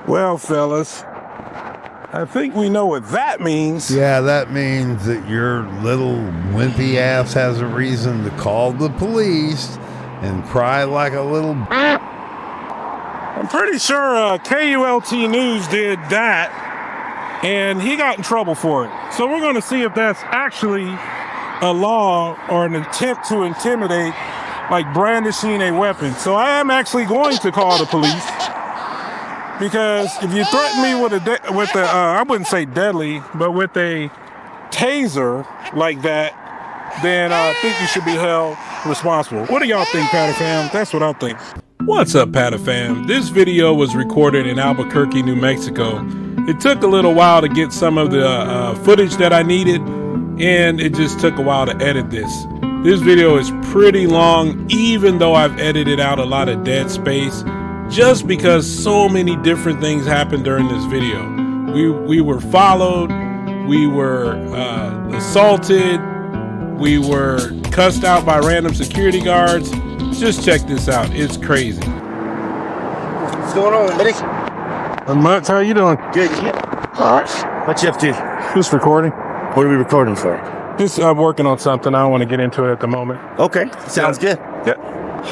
Well, fellas, I think we know what that means. Yeah, that means that your little wimpy ass has a reason to call the police and cry like a little... I'm pretty sure KULT News did that, and he got in trouble for it. So we're going to see if that's actually a law or an attempt to intimidate, like brandishing a weapon. So I am actually going to call the police. Because if you threaten me with I wouldn't say deadly, but with a taser like that, then I think you should be held responsible. What do y'all think, Patafam? That's what I think. What's up, Patafam? This video was recorded in Albuquerque, New Mexico. It took a little while to get some of the footage that I needed, and it just took a while to edit this. This video is pretty long, even though I've edited out a lot of dead space, just because so many different things happened during this video. We were followed, we were assaulted, we were cussed out by random security guards. Just check this out, it's crazy. What's going on, buddy? Not much. How you doing? Good. All right. What you up to? Just recording. What are we recording for? Just I'm working on something. I don't want to get into it at the moment. Okay. Sounds good. Yeah.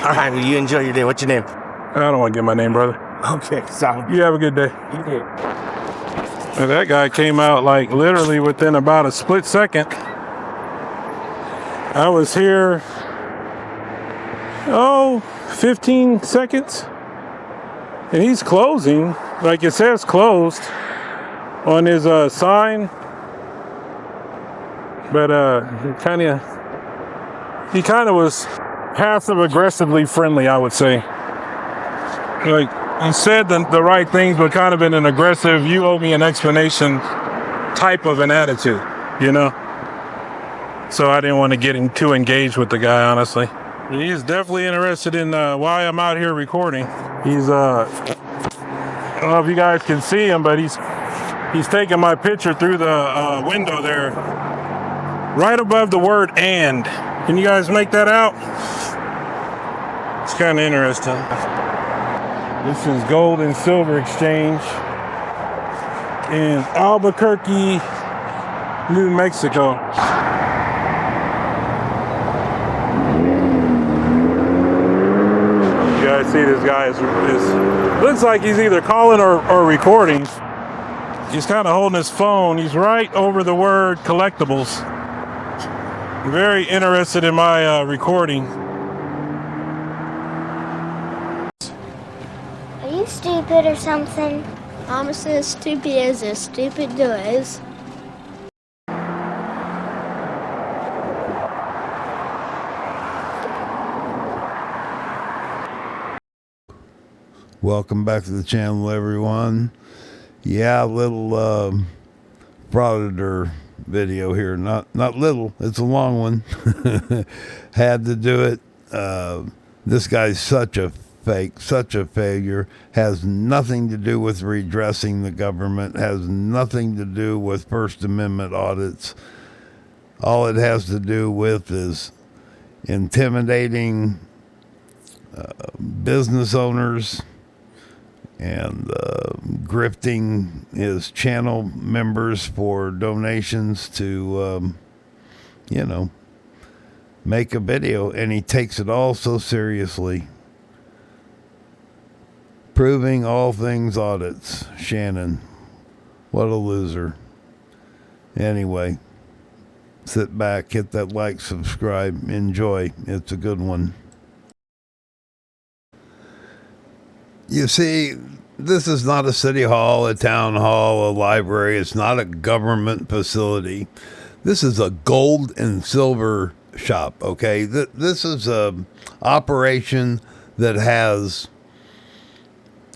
All right. Well, you enjoy your day. What's your name? I don't want to get my name, brother. Okay. Sounds You have a good day. You did. And that guy came out like literally within about a split second. I was here, 15 seconds. And he's closing, like it says closed on his sign. But he kind of was passive aggressively friendly, I would say. Like, he said the right things, but kind of in an aggressive, you owe me an explanation type of an attitude, you know? So I didn't want to get too engaged with the guy, honestly. He's definitely interested in why I'm out here recording. He's, I don't know if you guys can see him, but he's taking my picture through the window there, right above the word "and." Can you guys make that out? It's kind of interesting. This is Gold and Silver Exchange in Albuquerque, New Mexico. You guys see this guy is looks like he's either calling or recording. He's kind of holding his phone. He's right over the word collectibles. Very interested in my recording. Are you stupid or something? I'm as stupid as a stupid does. Welcome back to the channel, everyone. Yeah, little Frauditor video here. Not little, it's a long one. Had to do it. This guy's such a fake, such a failure. Has nothing to do with redressing the government. Has nothing to do with First Amendment audits. All it has to do with is intimidating business owners and grifting his channel members for donations to, make a video. And he takes it all so seriously. Proving all things audits. Shannon. What a loser. Anyway, sit back, hit that like, subscribe, enjoy. It's a good one. You see, this is not a city hall, a town hall, a library. It's not a government facility. This is a gold and silver shop, okay? This is a operation that has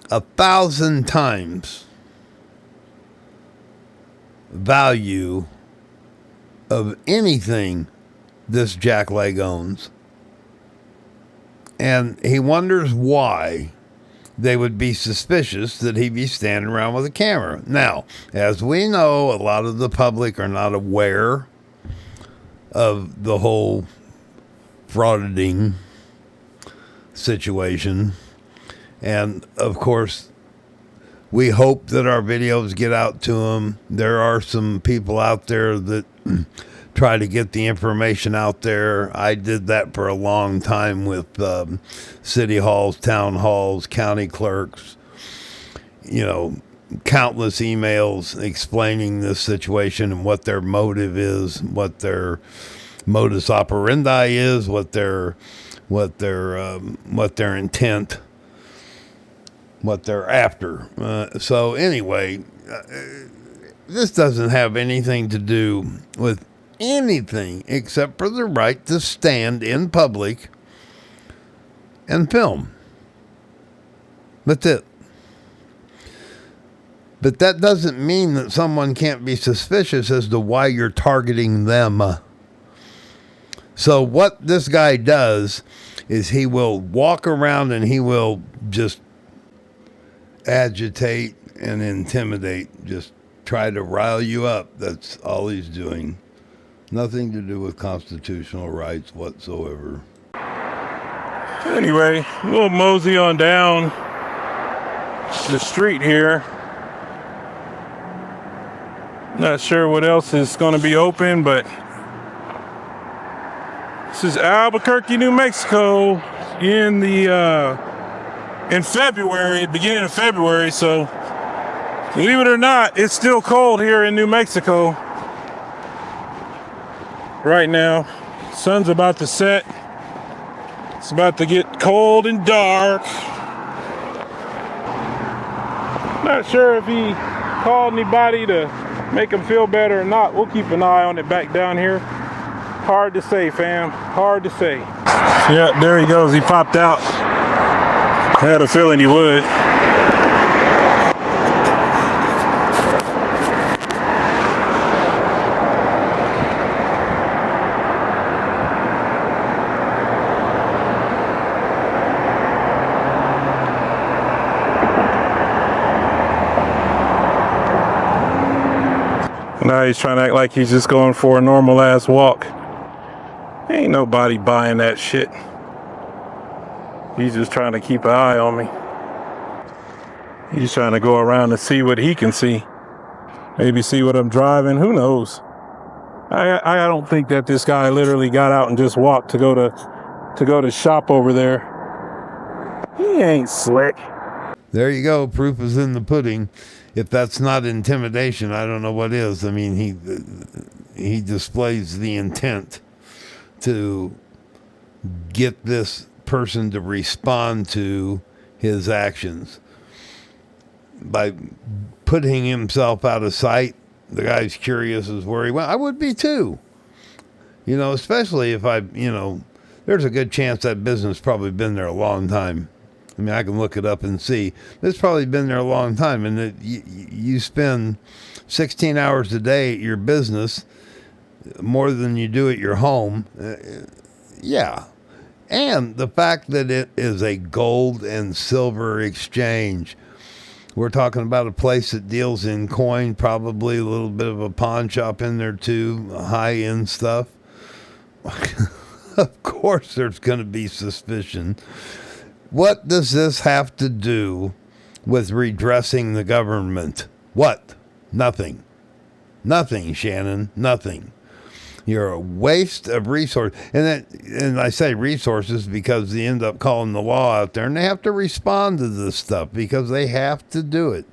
1,000 times value of anything this jackleg owns. And he wonders why they would be suspicious that he'd be standing around with a camera. Now, as we know, a lot of the public are not aware of the whole frauditing situation. And, of course, we hope that our videos get out to them. There are some people out there that try to get the information out there. I did that for a long time with city halls, town halls, county clerks, countless emails explaining this situation and what their motive is, what their modus operandi is, what their intent, what they're after. So anyway, this doesn't have anything to do with anything except for the right to stand in public and film. That's it. But that doesn't mean that someone can't be suspicious as to why you're targeting them. So what this guy does is he will walk around and he will just agitate and intimidate, just try to rile you up. That's all he's doing. Nothing to do with constitutional rights whatsoever. Anyway, we'll mosey on down the street here. Not sure what else is going to be open, but this is Albuquerque, New Mexico in February, beginning of February. So believe it or not, it's still cold here in New Mexico right now. Sun's about to set. It's about to get cold and dark. Not sure if he called anybody to make him feel better or not. We'll keep an eye on it back down here. Hard to say, fam. Hard to say. Yeah, there he goes. He popped out. I had a feeling he would. Now he's trying to act like he's just going for a normal ass walk. Ain't nobody buying that shit. He's just trying to keep an eye on me. He's trying to go around and see what he can see. Maybe see what I'm driving. Who knows? I don't think that this guy literally got out and just walked to go to shop over there. He ain't slick. There you go. Proof is in the pudding. If that's not intimidation, I don't know what is. I mean, he displays the intent to get this person to respond to his actions by putting himself out of sight. The guy's curious as where he went. I would be too. Especially if there's a good chance that business probably been there a long time. I mean, I can look it up and see. It's probably been there a long time, and you spend 16 hours a day at your business, more than you do at your home. Yeah. And the fact that it is a gold and silver exchange. We're talking about a place that deals in coin, probably a little bit of a pawn shop in there too, high-end stuff. Of course there's going to be suspicion. What does this have to do with redressing the government? What? Nothing. Nothing, Shannon. Nothing. You're a waste of resources. And I say resources because they end up calling the law out there, and they have to respond to this stuff because they have to do it.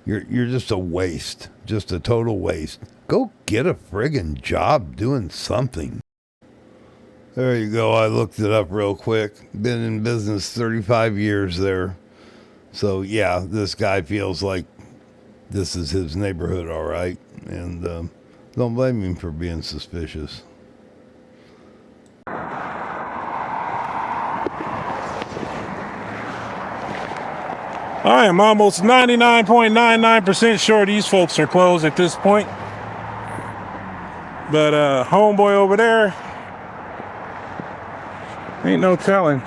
You're just a waste, just a total waste. Go get a friggin' job doing something. There you go. I looked it up real quick. Been in business 35 years there. So yeah, this guy feels like this is his neighborhood, all right. And don't blame him for being suspicious. I am almost 99.99% sure these folks are closed at this point. But homeboy over there, ain't no telling.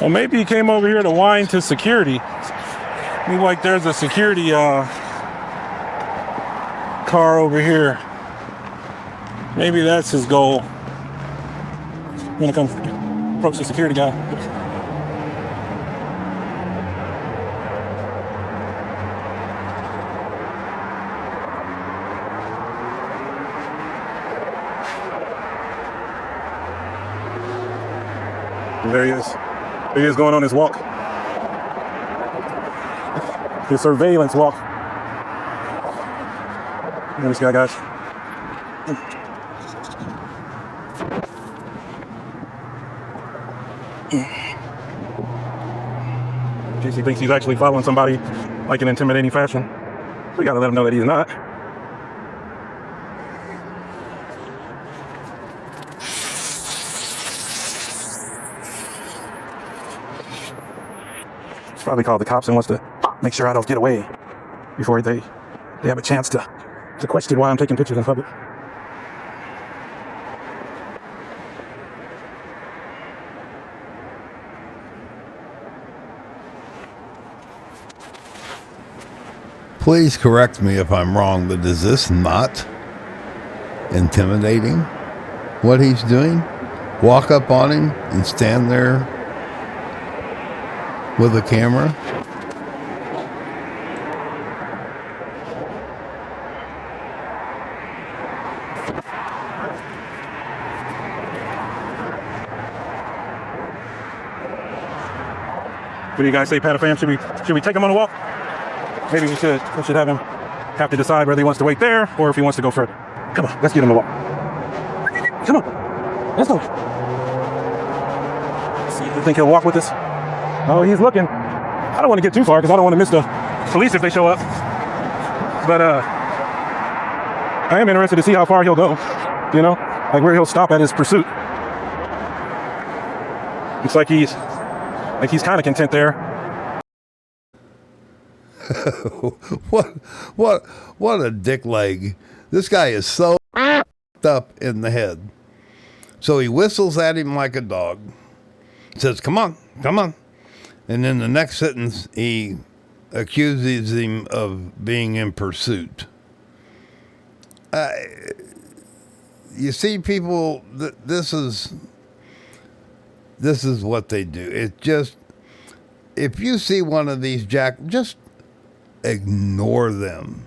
Well, maybe he came over here to whine to security. Seems like there's a security car over here. Maybe that's his goal. I'm gonna come approach the security guy. There he is. There he is going on his walk. His surveillance walk. Look at this guy, guys. In case he thinks he's actually following somebody like an intimidating fashion, we gotta let him know that he's not. Probably called the cops and wants to make sure I don't get away before they have a chance to question why I'm taking pictures in public. Please correct me if I'm wrong, but is this not intimidating? What he's doing? Walk up on him and stand there with a camera? What do you guys say, Pat fam? Should we take him on a walk? Maybe we should have him have to decide whether he wants to wait there or if he wants to go further. Come on, let's get him a walk. Come on, let's go. See, you think he'll walk with us? Oh, he's looking. I don't want to get too far because I don't want to miss the police if they show up. But I am interested to see how far he'll go. You know, like where he'll stop at his pursuit. Looks like he's kind of content there. What a dick leg. This guy is so up in the head. So he whistles at him like a dog. Says, come on. And then the next sentence, he accuses him of being in pursuit. You see, people, this is what they do. It just, if you see one of these just ignore them.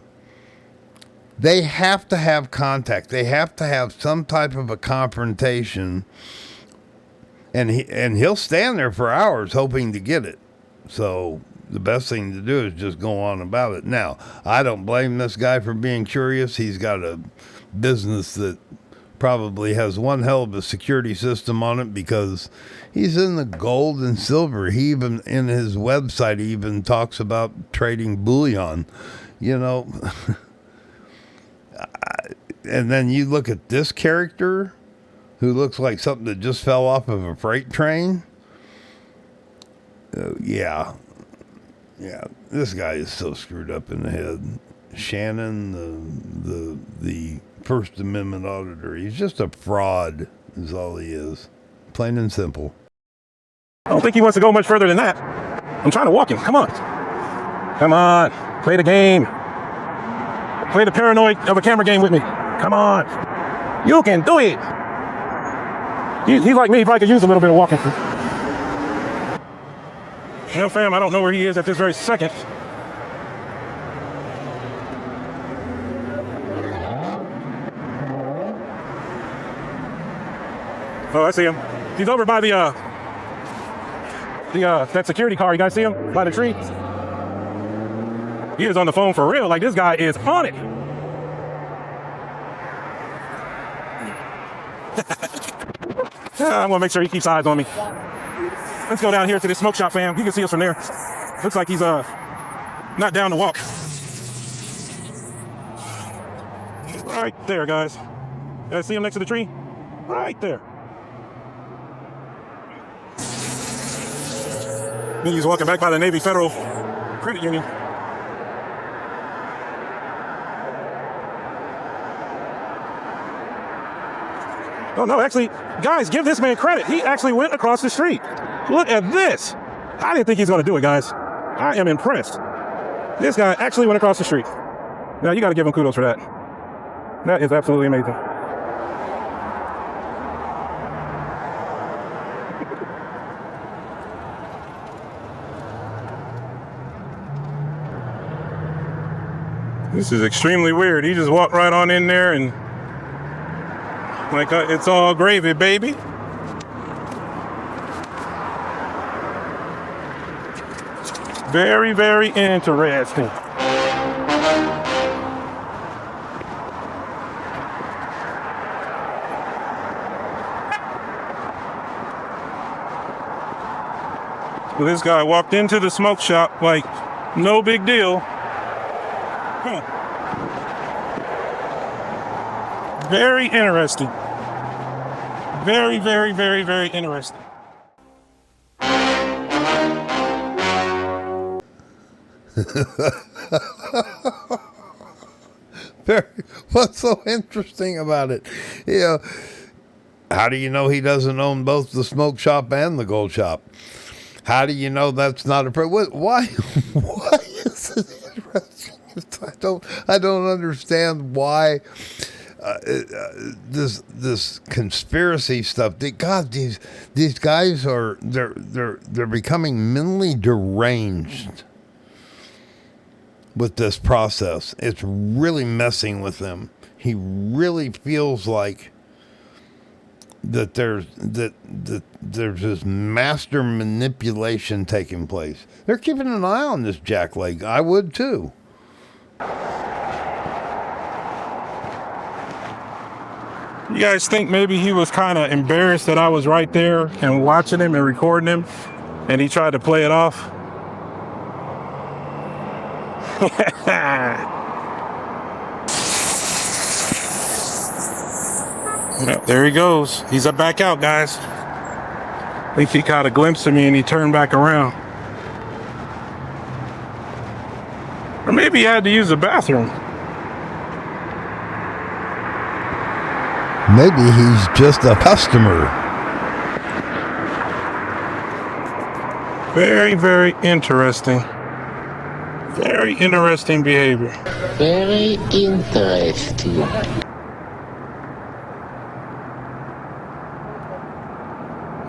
They have to have contact. They have to have some type of a confrontation. And he'll stand there for hours hoping to get it. So the best thing to do is just go on about it. Now, I don't blame this guy for being curious. He's got a business that probably has one hell of a security system on it because he's in the gold and silver. He even, in his website, he even talks about trading bullion, you know. And then you look at this character who looks like something that just fell off of a freight train. Yeah, this guy is so screwed up in the head. Shannon, the First Amendment auditor, he's just a fraud is all he is. Plain and simple. I don't think he wants to go much further than that. I'm trying to walk him. Come on. Play the game. Play the paranoid of a camera game with me. Come on. You can do it. He's like me. He probably could use a little bit of walking. You know, fam, I don't know where he is at this very second. Oh, I see him. He's over by that security car. You guys see him? By the tree? He is on the phone for real. Like, this guy is on it. I'm gonna make sure he keeps eyes on me. Let's go down here to this smoke shop, fam. You can see us from there. Looks like he's not down to walk. Right there, guys. Guys see him next to the tree? Right there. Then he's walking back by the Navy Federal Credit Union. Oh no, actually, guys, give this man credit. He actually went across the street. Look at this. I didn't think he's gonna do it, guys. I am impressed. This guy actually went across the street. Now, you gotta give him kudos for that. That is absolutely amazing. This is extremely weird. He just walked right on in there and like it's all gravy, baby. Very, very interesting. Well, this guy walked into the smoke shop like no big deal. Huh. Very interesting. Very, very, very, very interesting. What's so interesting about it? You know, how do you know he doesn't own both the smoke shop and the gold shop? How do you know that's not a why? Why is it interesting? I don't understand why this conspiracy stuff. God, these guys are they're becoming mentally deranged with this process. It's really messing with them. He really feels like that there's this master manipulation taking place. They're keeping an eye on this jackleg. I would too. You guys think maybe he was kind of embarrassed that I was right there and watching him and recording him, and he tried to play it off? Well, there he goes. He's back out, guys. I think he caught a glimpse of me and he turned back around. Or maybe he had to use the bathroom. Maybe he's just a customer. Very, very interesting. Very interesting behavior. Very interesting.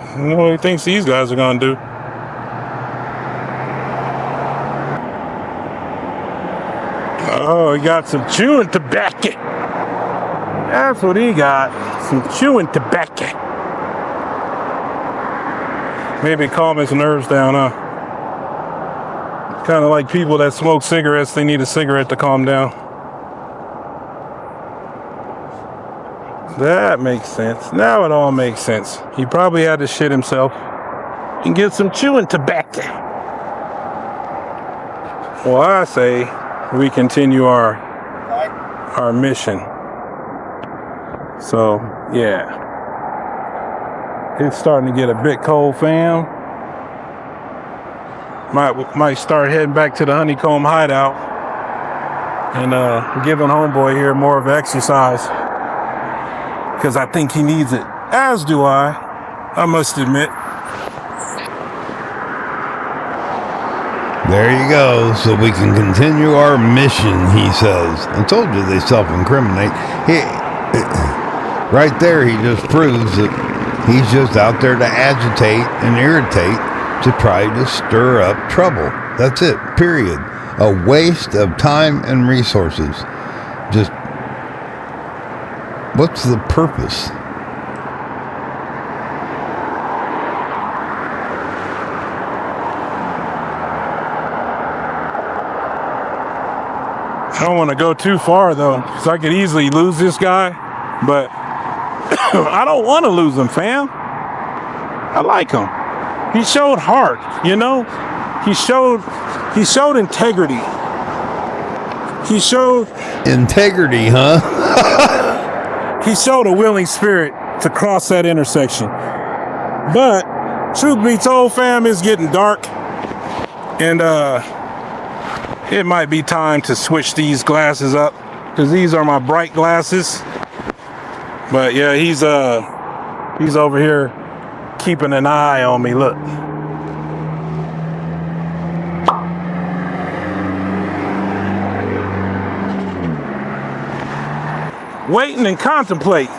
I don't know what he thinks these guys are gonna do. Oh, he got some chewing tobacco. That's what he got. Some chewing tobacco. Maybe calm his nerves down, huh? Kind of like people that smoke cigarettes, they need a cigarette to calm down. That makes sense. Now it all makes sense. He probably had to shit himself and get some chewing tobacco. Well, I say we continue our mission. So, yeah. It's starting to get a bit cold, fam. Might start heading back to the honeycomb hideout and giving homeboy here more of an exercise. Because I think he needs it. As do I must admit. There you go. So we can continue our mission, he says. I told you they self-incriminate. Right there, he just proves that he's just out there to agitate and irritate to try to stir up trouble. That's it, period. A waste of time and resources. Just, what's the purpose? I don't want to go too far though, because I could easily lose this guy, but I don't want to lose him, fam. I like him. He showed heart, you know. He showed integrity. He showed integrity, huh? He showed a willing spirit to cross that intersection. But truth be told, fam, it's getting dark, and it might be time to switch these glasses up, because these are my bright glasses. But yeah, he's over here keeping an eye on me. Look. Waiting and contemplate.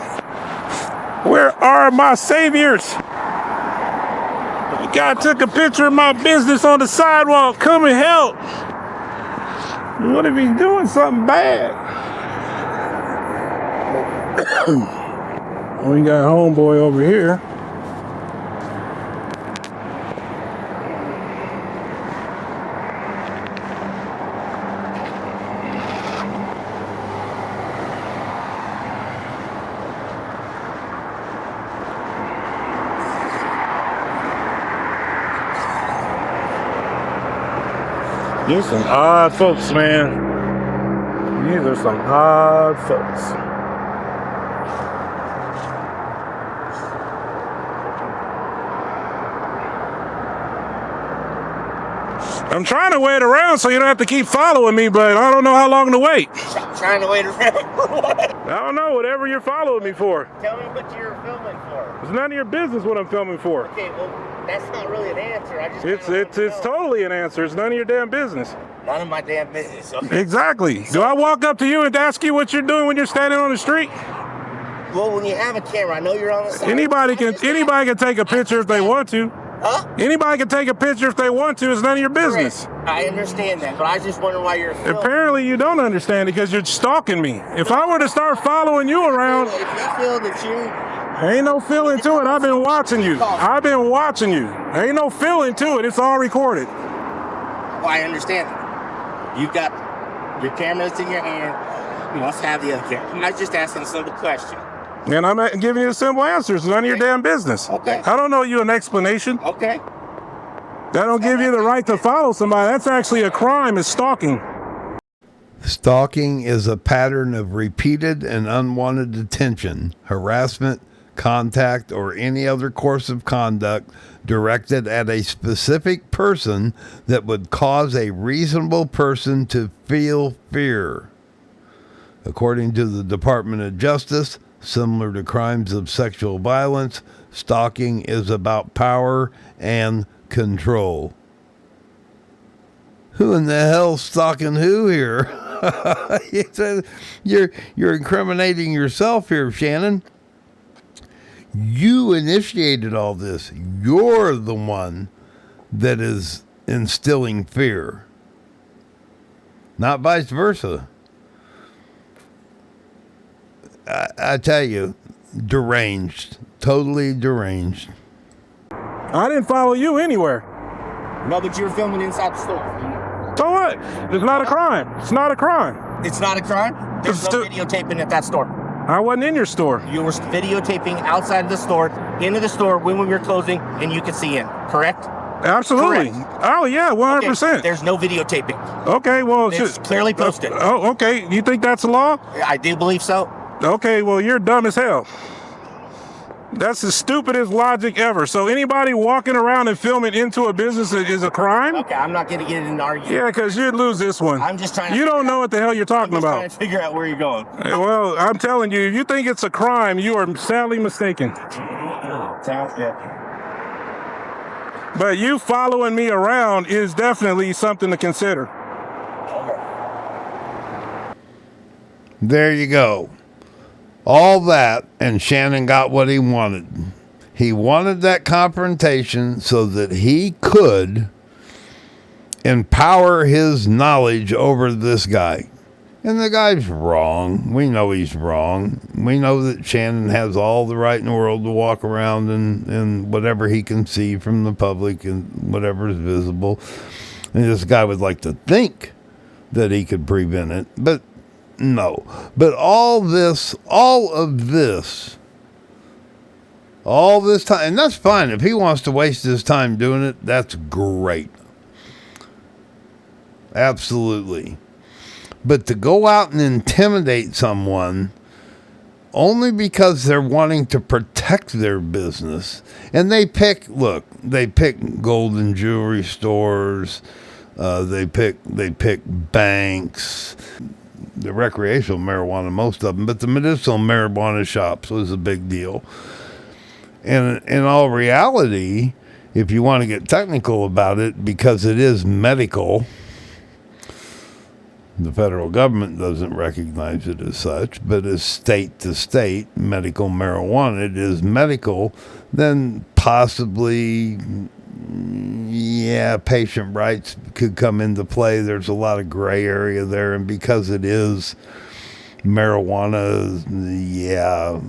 Where are my saviors? The guy took a picture of my business on the sidewalk. Come and help. What if he's doing something bad? We got homeboy over here. These are some odd folks, man. These are some odd folks. I'm trying to wait around so you don't have to keep following me, but I don't know how long to wait. Trying to wait around for what? I don't know, whatever you're following me for. Tell me what you're filming for. It's none of your business what I'm filming for. Okay, well, that's not really an answer. I just It's totally an answer. It's none of your damn business. none of my damn business. Okay? Exactly. Do I walk up to you and ask you what you're doing when you're standing on the street? Well, when you have a camera, I know you're on the side. Anybody can take a picture if they want to. Huh? Anybody can take a picture if they want to. It's none of your business. Correct. I understand that, but I just wonder why you're filming. Apparently you don't understand it because you're stalking me. If I were to start following you around, If you feel that ain't no feeling to it. I've been watching you. I've been watching you. Ain't no feeling to it. It's all recorded. well, I understand that. You've got your cameras in your hand. You must have the other camera. I was just asking a simple question. And I'm not giving you a simple answer. It's none of your damn business. Okay. I don't know you an explanation. Okay. That don't give you the right to follow somebody. That's actually a crime. It's stalking. Stalking is a pattern of repeated and unwanted attention, harassment, contact, or any other course of conduct directed at a specific person that would cause a reasonable person to feel fear. According to the Department of Justice, similar to crimes of sexual violence, stalking is about power and control. Who in the hell's stalking who here? You're incriminating yourself here, Shannon. You initiated all this. You're the one that is instilling fear, not vice versa. I tell you, deranged, totally deranged. I didn't follow you anywhere. No, but you were filming inside the store. So what? It's not a crime. It's not a crime. It's not a crime? There's no videotaping at that store. I wasn't in your store. You were videotaping outside of the store, into the store when we were closing, and you could see in, correct? Absolutely. Correct. Oh, yeah, 100%. Okay, there's no videotaping. Okay, well... It's clearly posted. Oh, okay. You think that's a law? I do believe so. Okay, well, you're dumb as hell. That's the stupidest logic ever. So anybody walking around and filming into a business is a crime? Okay, I'm not going to get in an argument. Yeah, because you'd lose this one. I'm just trying to... You don't know what the hell you're talking I'm just about. trying to figure out where you're going. Well, I'm telling you, if you think it's a crime, you are sadly mistaken. Sounds good. But you following me around is definitely something to consider. There you go. All that, and Shannon got what he wanted. He wanted that confrontation so that he could empower his knowledge over this guy. And the guy's wrong. We know he's wrong. We know that Shannon has all the right in the world to walk around and whatever he can see from the public and whatever is visible. And this guy would like to think that he could prevent it. But no. But all of this time, and that's fine. If he wants to waste his time doing it, that's great. Absolutely. But to go out and intimidate someone only because they're wanting to protect their business, and they pick golden jewelry stores, they pick banks, the recreational marijuana, most of them, but the medicinal marijuana shops was a big deal. And in all reality, if you want to get technical about it, because it is medical, the federal government doesn't recognize it as such, but as state to state medical marijuana, it is medical, then possibly, yeah, patient rights could come into play. There's a lot of gray area there, and because it is marijuana, yeah,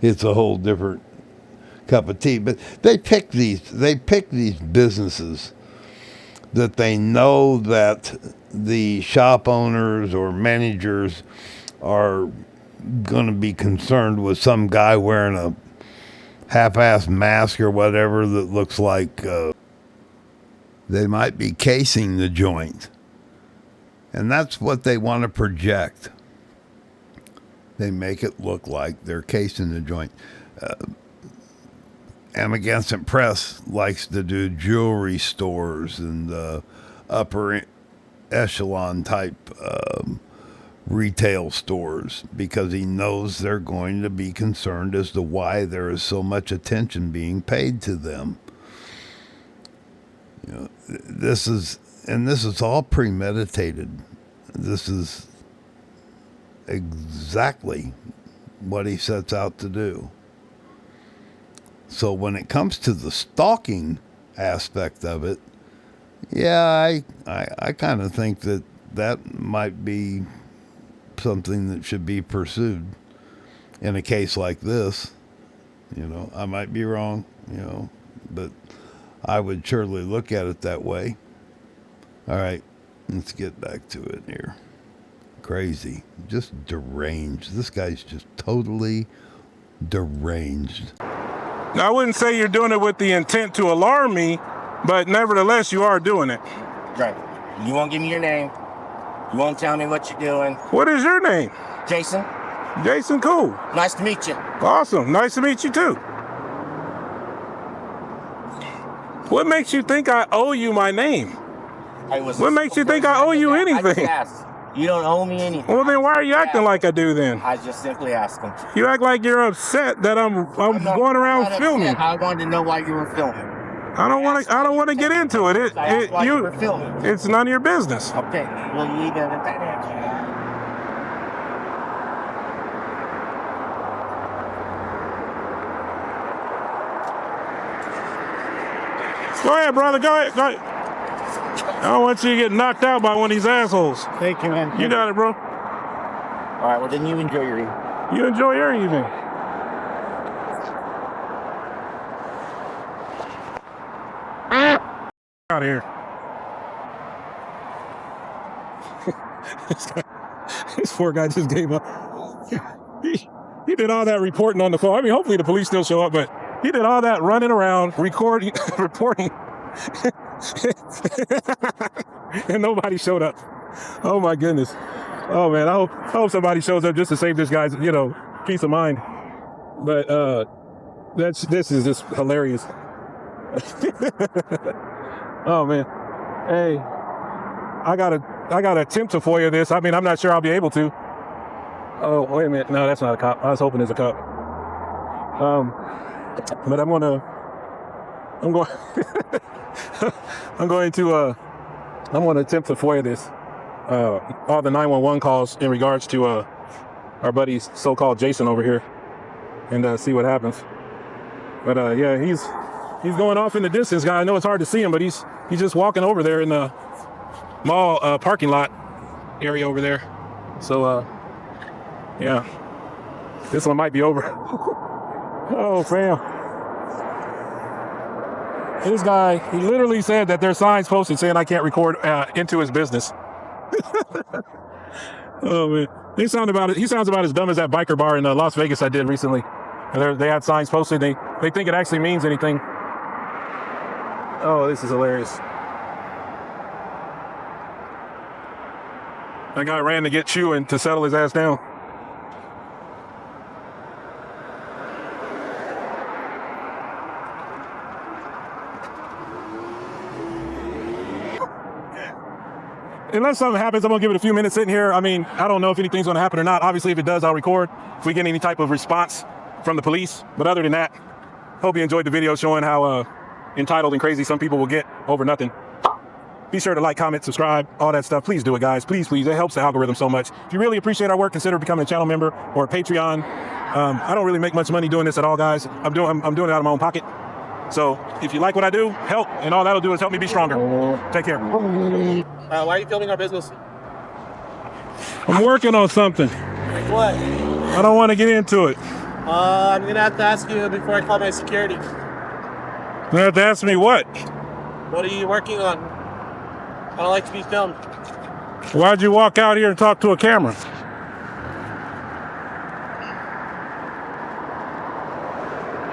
it's a whole different cup of tea. But they pick these businesses that they know that the shop owners or managers are going to be concerned with some guy wearing a half-assed mask or whatever that looks like they might be casing the joint. And that's what they want to project. They make it look like they're casing the joint. Amagansett Press likes to do jewelry stores and upper echelon type retail stores because he knows they're going to be concerned as to why there is so much attention being paid to them. This is all premeditated. This is exactly what he sets out to do. So when it comes to the stalking aspect of it, yeah, I kind of think that might be something that should be pursued in a case like this. I might be wrong, but I would surely look at it that way. All right, let's get back to it here. Crazy, just deranged. This guy's just totally deranged. Now, I wouldn't say you're doing it with the intent to alarm me, but nevertheless, you are doing it. Right. You won't give me your name. You won't tell me what you're doing. What is your name? Jason. Jason, cool. Nice to meet you. Awesome. Nice to meet you, too. What makes you think I owe you my name? What makes you think I owe you anything? You don't owe me anything. Well, then why are you acting like I do then? I just simply asked him. You act like you're upset that I'm going around filming. I wanted to know why you were filming. I don't want to get into it. You were filming. It's none of your business. Okay. Well, you leave it at that answer. Go ahead, brother. Go ahead. I don't want you to get knocked out by one of these assholes. Thank you, man. You got it, bro. All right, well, then you enjoy your evening. You enjoy your evening. Out of here. This poor guy just gave up. He did all that reporting on the phone. I mean, hopefully the police still show up, but he did all that running around, recording, reporting. And nobody showed up. Oh my goodness. Oh man, I hope somebody shows up just to save this guy's, peace of mind. But this is just hilarious. Oh man. Hey, I gotta attempt to FOIA this. I mean, I'm not sure I'll be able to. Oh, wait a minute. No, that's not a cop. I was hoping it's a cop. But I'm going to attempt to FOIA this. All the 911 calls in regards to our buddy's so-called Jason over here, and see what happens. But yeah, he's going off in the distance, guy. I know it's hard to see him, but he's just walking over there in the mall parking lot area over there. So yeah, this one might be over. Oh, fam. This guy, he literally said that there's signs posted saying I can't record into his business. Oh man, he sounds about as dumb as that biker bar in Las Vegas I did recently. And they had signs posted. They think it actually means anything. Oh, this is hilarious. That guy ran to get chewing to settle his ass down. Unless something happens, I'm gonna give it a few minutes sitting here. I mean, I don't know if anything's gonna happen or not. Obviously, if it does, I'll record if we get any type of response from the police. But other than that, hope you enjoyed the video showing how entitled and crazy some people will get over nothing. Be sure to like, comment, subscribe, all that stuff. Please do it, guys. Please, please. It helps the algorithm so much. If you really appreciate our work, consider becoming a channel member or a Patreon. I don't really make much money doing this at all, guys. I'm doing it out of my own pocket. So if you like what I do, help, and all that'll do is help me be stronger. Take care. Why are you filming our business? I'm working on something. What? I don't want to get into it. I'm gonna have to ask you before I call my security. You have to ask me what? What are you working on? I don't like to be filmed. Why'd you walk out here and talk to a camera?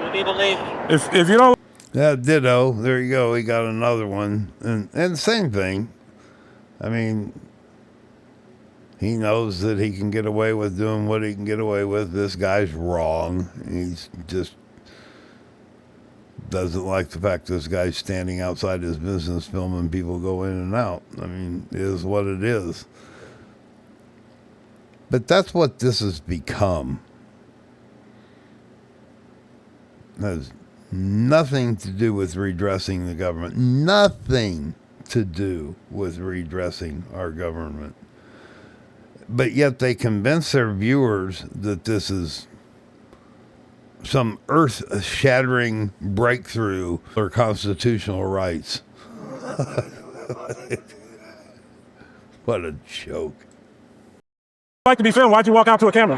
You need to leave. If you don't. Yeah, ditto. There you go. He got another one. And same thing. I mean, he knows that he can get away with doing what he can get away with. This guy's wrong. He's just doesn't like the fact this guy's standing outside his business filming people go in and out. I mean, it is what it is. But that's what this has become. It has nothing to do with redressing the government. Nothing to do with redressing our government. But yet they convince their viewers that this is some earth-shattering breakthrough for constitutional rights. What a joke. Like to be filmed, why'd you walk out to a camera?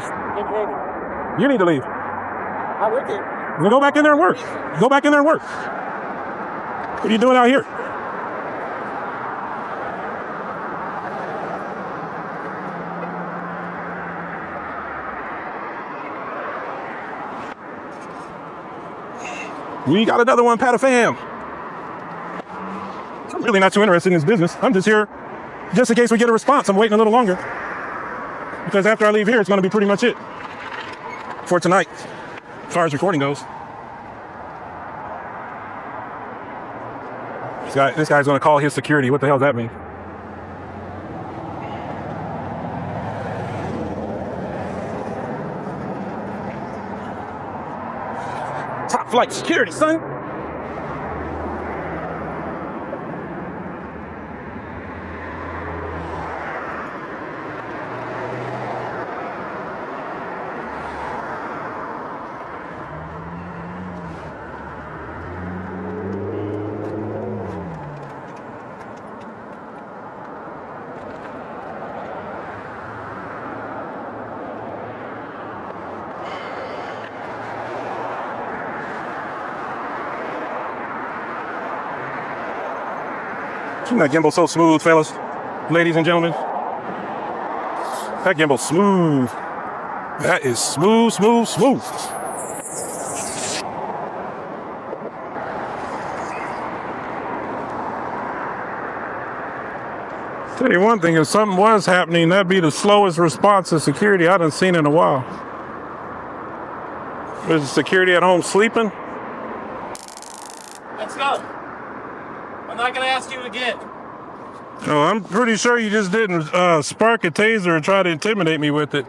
You need to leave. I work here. Well, go back in there and work. Go back in there and work. What are you doing out here? We got another one, Pat a fam. I'm really not too interested in this business. I'm just here just in case we get a response. I'm waiting a little longer. Because after I leave here, it's going to be pretty much it for tonight, as far as recording goes. This guy's going to call his security. What the hell does that mean? Top flight security, son. That gimbal's so smooth, fellas, ladies and gentlemen. That gimbal's smooth. That is smooth, smooth, smooth. Tell you one thing, if something was happening, that'd be the slowest response to security I done seen in a while. Is security at home sleeping? Let's go. I'm not gonna ask you again. Oh, I'm pretty sure you just didn't spark a taser and try to intimidate me with it.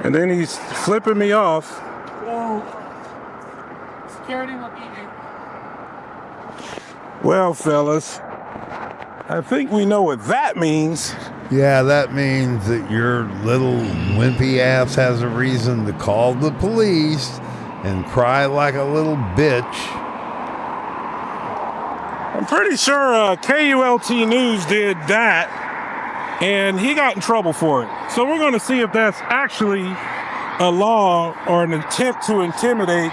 And then he's flipping me off. So, security will be here. Well, fellas, I think we know what that means. Yeah, that means that your little wimpy ass has a reason to call the police and cry like a little bitch. I'm pretty sure KULT News did that, and he got in trouble for it. So we're going to see if that's actually a law or an attempt to intimidate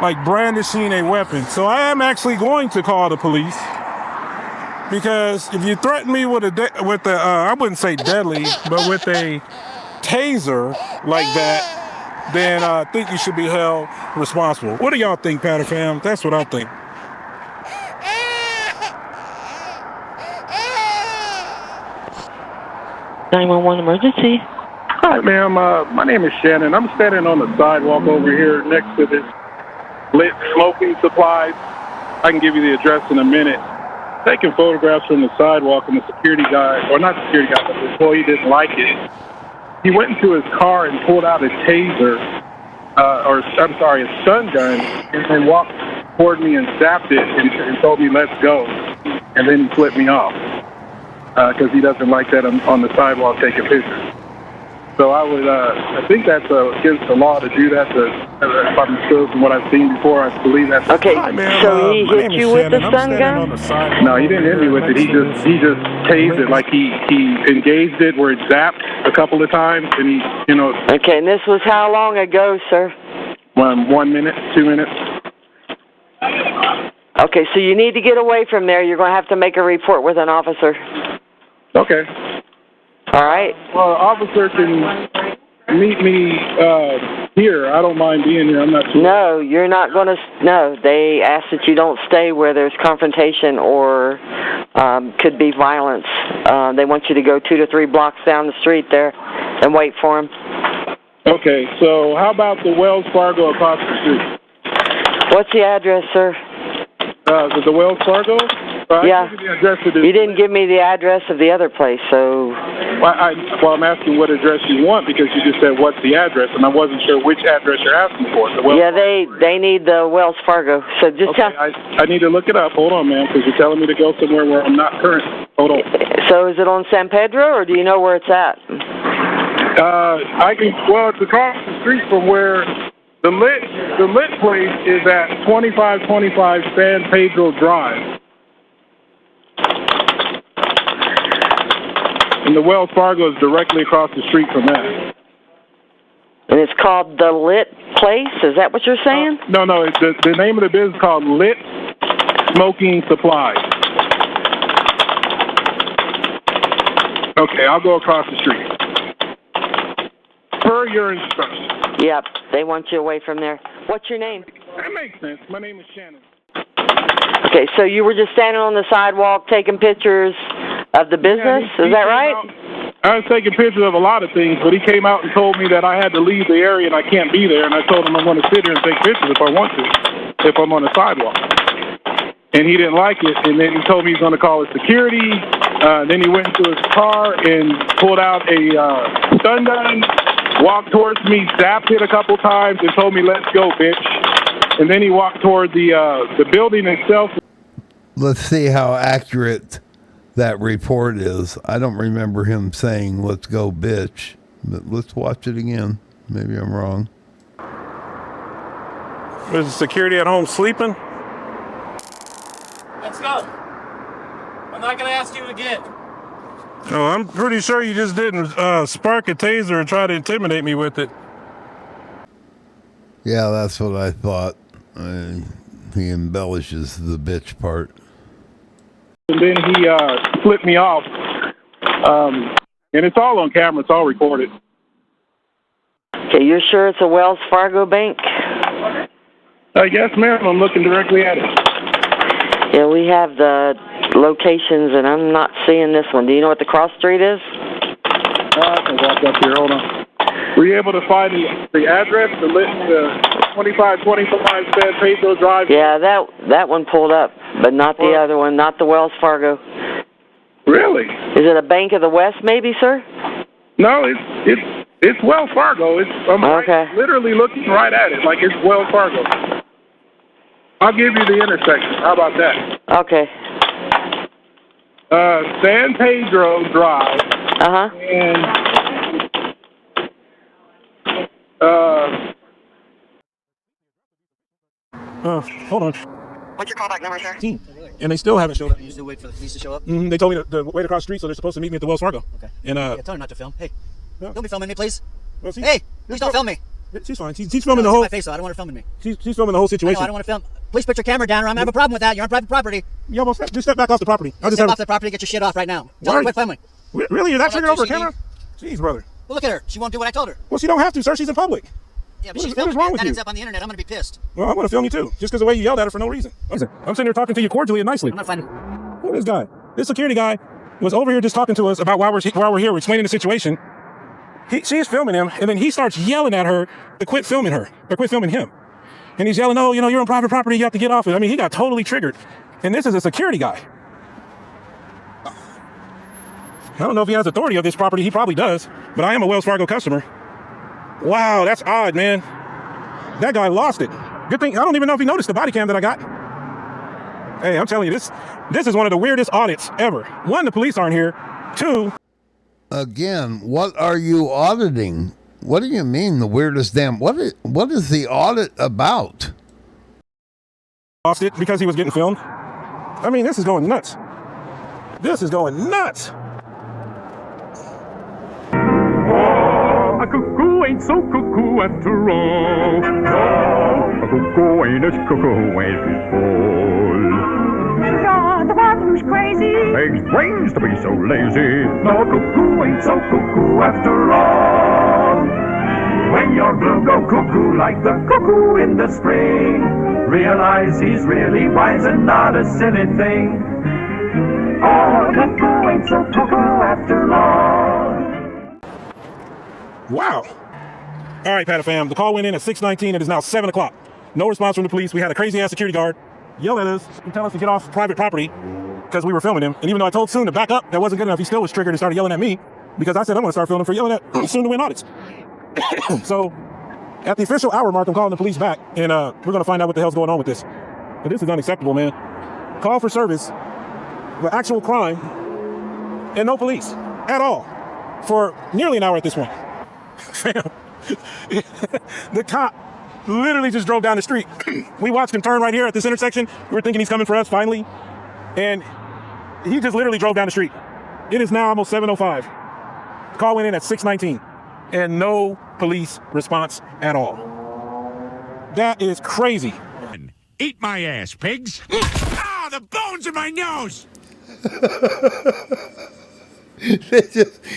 like brandishing a weapon. So I am actually going to call the police, because if you threaten me with I wouldn't say deadly, but with a taser like that, then I think you should be held responsible. What do y'all think, Patty Fam? That's what I think. 911 emergency. Hi, ma'am. My name is Shannon. I'm standing on the sidewalk over here next to this lit smoking supplies. I can give you the address in a minute. Taking photographs from the sidewalk, and the security guy, or not security guy, but the employee didn't like it. He went into his car and pulled out a taser, a stun gun, and walked toward me and zapped it and told me, "Let's go." And then he flipped me off because he doesn't like that I'm on the sidewalk taking pictures. So I think that's against the law to do that. If I'm still from what I've seen before, I believe that's okay. Hi, ma'am. So he My hit name you is with the Shannon. I'm stun standing gun? on the sidewalk No, he didn't hit me with it. He just tased it, like he engaged it where it zapped a couple of times, and he, Okay, and this was how long ago, sir? 1 minute, 2 minutes. Okay, so you need to get away from there. You're going to have to make a report with an officer. Okay. All right? Well, officer can meet me here. I don't mind being here. I'm not sure. No, you're not going to. No, they ask that you don't stay where there's confrontation or could be violence. They want you to go 2 to 3 blocks down the street there and wait for them. Okay, so how about the Wells Fargo across the street? What's the address, sir? The Wells Fargo? Yeah. I give you the address of You didn't give me the address of the other place, so... Well, I'm asking what address you want because you just said, what's the address? And I wasn't sure which address you're asking for. Yeah, they need the Wells Fargo. So just okay, I need to look it up. Hold on, ma'am, because you're telling me to go somewhere where I'm not current. Hold on. So is it on San Pedro, or do you know where it's at? It's across the street from where the lit place is at 2525 San Pedro Drive. And the Wells Fargo is directly across the street from that. And it's called The Lit Place? Is that what you're saying? No. The name of the business is called Lit Smoking Supplies. Okay, I'll go across the street. Per your instructions. Yep, they want you away from there. What's your name? That makes sense. My name is Shannon. Okay, so you were just standing on the sidewalk taking pictures of the business? Is that right? I was taking pictures of a lot of things, but he came out and told me that I had to leave the area and I can't be there. And I told him I'm going to sit here and take pictures if I want to, if I'm on the sidewalk. And he didn't like it. And then he told me he's going to call his security. Then he went into his car and pulled out a stun gun, walked towards me, zapped it a couple times, and told me, "Let's go, bitch." And then he walked toward the building itself. Let's see how accurate that report is. I don't remember him saying, "Let's go, bitch," but let's watch it again. Maybe I'm wrong. Is the security at home sleeping? Let's go. I'm not going to ask you again. Oh, I'm pretty sure you just didn't spark a taser and try to intimidate me with it. Yeah, that's what I thought. He embellishes the bitch part. And then he flipped me off. And it's all on camera. It's all recorded. Okay, you're sure it's a Wells Fargo bank? Yes, ma'am. I'm looking directly at it. Yeah, we have the locations, and I'm not seeing this one. Do you know what the cross street is? I can walk up here. Hold on. Were you able to find the address? The 2525 San Pedro Drive? Yeah, that one pulled up, but not the other one, not the Wells Fargo. Really? Is it a Bank of the West, maybe, sir? No, it's Wells Fargo. I'm literally looking right at it, like it's Wells Fargo. I'll give you the intersection. How about that? Okay. San Pedro Drive. Uh-huh. And Hold on. What's your callback number, sir? And they still haven't showed up. You still wait for the police to show up? Mm-hmm. They told me to wait across the street, so they're supposed to meet me at the Wells Fargo. Okay. And yeah, tell them not to film. Hey, yeah. don't be filming me, please. Well, see, Hey, please don't film me. She's fine. She's filming the No, whole. my face, though. I don't want her filming me. She's filming the whole I situation. don't want to film. Please put your camera down, or I'm gonna have a problem with that. You're on private property. You almost just step back off the property. I just Step have off the property. Get your shit off right now. Why Tell are her quit filming. Really? You're that Hold triggered on, over TCD. camera? Jeez, brother. Well, look at her. She won't do what I told her. Well, she don't have to, sir. She's in public. Yeah, but What she's is- what is filming wrong me. with That you? ends up on the internet. I'm gonna be pissed. Well, I want to film you too, just because the way you yelled at her for no reason. Listen, I'm sitting here talking to you cordially and nicely. I'm not finding. Look at this guy. This security guy was over here just talking to us about why we're here. We're explaining the situation. She's filming him, and then he starts yelling at her to quit filming her, or quit filming him. And he's yelling, "Oh, you're on private property. You have to get off it." I mean, he got totally triggered. And this is a security guy. I don't know if he has authority of this property. He probably does, but I am a Wells Fargo customer. Wow, that's odd, man. That guy lost it. Good thing, I don't even know if he noticed the body cam that I got. Hey, I'm telling you, this is one of the weirdest audits ever. One, the police aren't here. Two, Again, what are you auditing? What do you mean the weirdest damn? What is the audit about? lost it because he was getting filmed. I mean, this is going nuts. This is going nuts. A cuckoo ain't so cuckoo after all. No, a cuckoo ain't as cuckoo as before. The bathroom's crazy. Makes brains to be so lazy. No, a cuckoo ain't so cuckoo after all. When you're blue, go cuckoo like the cuckoo in the spring. Realize he's really wise and not a silly thing. Oh, a cuckoo ain't so cuckoo after all. Wow. All right, Pata fam. The call went in at 6:19. It is now 7 o'clock. No response from the police. We had a crazy-ass security guard yell at us and tell us to get off private property because we were filming him. And even though I told Soon to back up, that wasn't good enough. He still was triggered and started yelling at me because I said I'm going to start filming for yelling at Soon to win audits. So at the official hour mark, I'm calling the police back, and we're going to find out what the hell's going on with this. But this is unacceptable, man. Call for service, the actual crime, and no police at all for nearly an hour at this point. Fam, the cop literally just drove down the street. We watched him turn right here at this intersection. We were thinking he's coming for us finally. And he just literally drove down the street. It is now almost 7:05. The call went in at 6:19 and no police response at all. That is crazy. Eat my ass, pigs. Ah, the bones in my nose.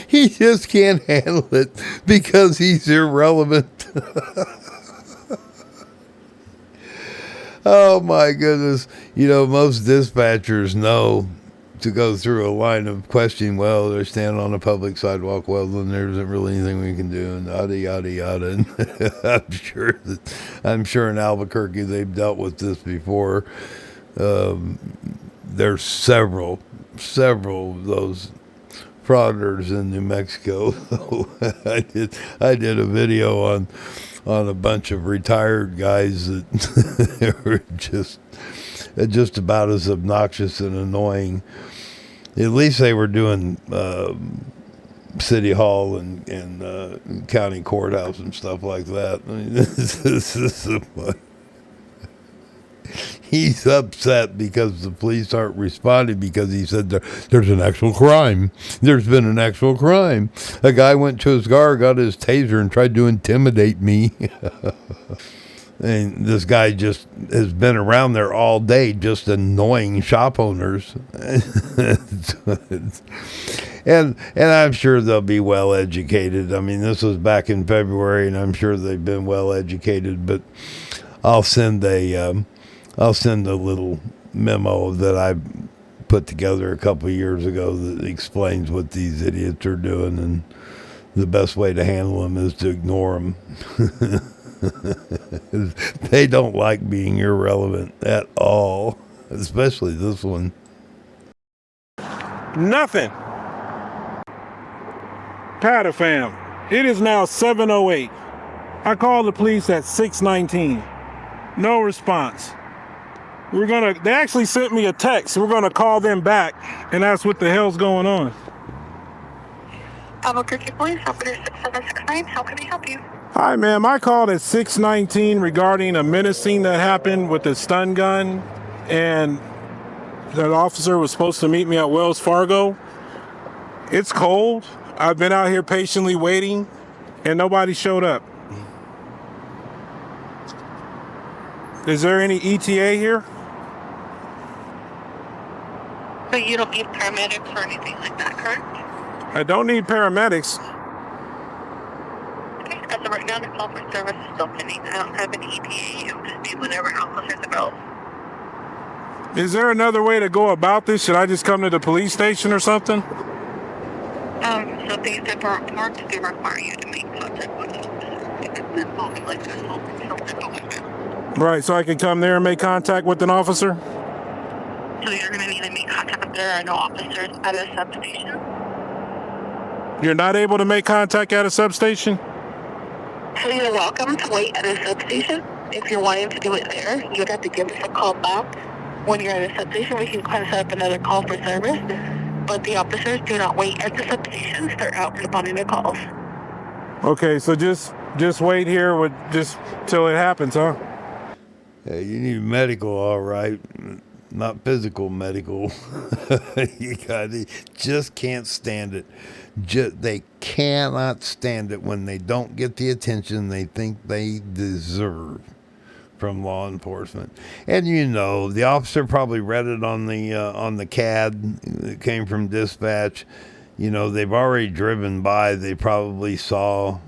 He just can't handle it because he's irrelevant. Oh my goodness. Most dispatchers know to go through a line of questioning. Well, they're standing on a public sidewalk. Well, then there isn't really anything we can do, and yada yada yada. And I'm sure in Albuquerque they've dealt with this before. There's several of those frauditors in New Mexico. I did a video on a bunch of retired guys that were just about as obnoxious and annoying. At least they were doing city hall and county courthouse and stuff like that. I mean, this is the one. He's upset because the police aren't responding because he said there's an actual crime. There's been an actual crime. A guy went to his car, got his taser, and tried to intimidate me. And this guy just has been around there all day, just annoying shop owners. And I'm sure they'll be well educated. I mean, this was back in February, and I'm sure they've been well educated. But I'll send a little memo that I put together a couple of years ago that explains what these idiots are doing, and the best way to handle them is to ignore them. They don't like being irrelevant at all, especially this one. Nothing. Pata fam, it is now 7:08. I called the police at 6:19. No response. They actually sent me a text. We're gonna call them back and ask what the hell's going on. Albuquerque Police, Operator 6769, how can we help you? Hi, ma'am. I called at 6:19 regarding a menacing that happened with a stun gun, and the officer was supposed to meet me at Wells Fargo. It's cold. I've been out here patiently waiting, and nobody showed up. Is there any ETA here? So you don't need paramedics or anything like that, correct? I don't need paramedics. Okay, as of right now, the call for service is still pending. I don't have any ETA. It will just be whenever officers available. Is there another way to go about this? Should I just come to the police station or something? So things that are reports do require you to make contact with the officer. If it's involving like this whole thing, Right, so I can come there and make contact with an officer? so you're going to need to make contact if there are no officers at a substation. You're not able to make contact at a substation? So you're welcome to wait at a substation. If you're wanting to do it there, you would have to give us a call back. When you're at a substation, we can kind of set up another call for service. But the officers do not wait at the substations. They're out responding to calls. Okay, so just wait here with just till it happens, huh? Yeah, you need medical, all right. Not physical medical. You just can't stand it. They cannot stand it when they don't get the attention they think they deserve from law enforcement. And you know, the officer probably read it on the CAD that came from dispatch. You know, they've already driven by. They probably saw,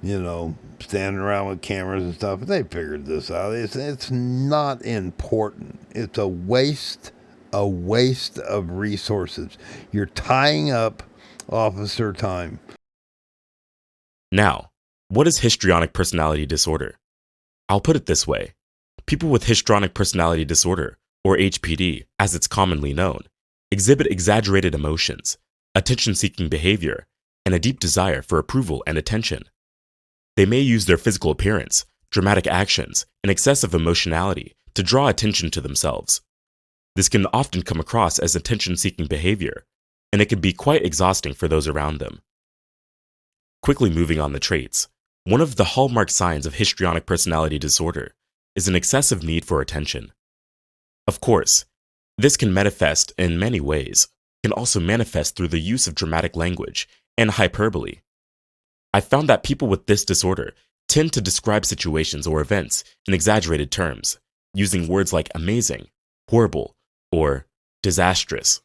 you know, standing around with cameras and stuff. But they figured this out. It's not important. It's a waste of resources. You're tying up officer time. Now, what is histrionic personality disorder? I'll put it this way. People with histrionic personality disorder, or HPD, as it's commonly known, exhibit exaggerated emotions, attention-seeking behavior, and a deep desire for approval and attention. They may use their physical appearance, dramatic actions, and excessive emotionality to draw attention to themselves. This can often come across as attention-seeking behavior, and it can be quite exhausting for those around them. Quickly moving on the traits, one of the hallmark signs of histrionic personality disorder is an excessive need for attention. Of course, this can manifest in many ways. It can also manifest through the use of dramatic language and hyperbole. I found that people with this disorder tend to describe situations or events in exaggerated terms, using words like amazing, horrible, or disastrous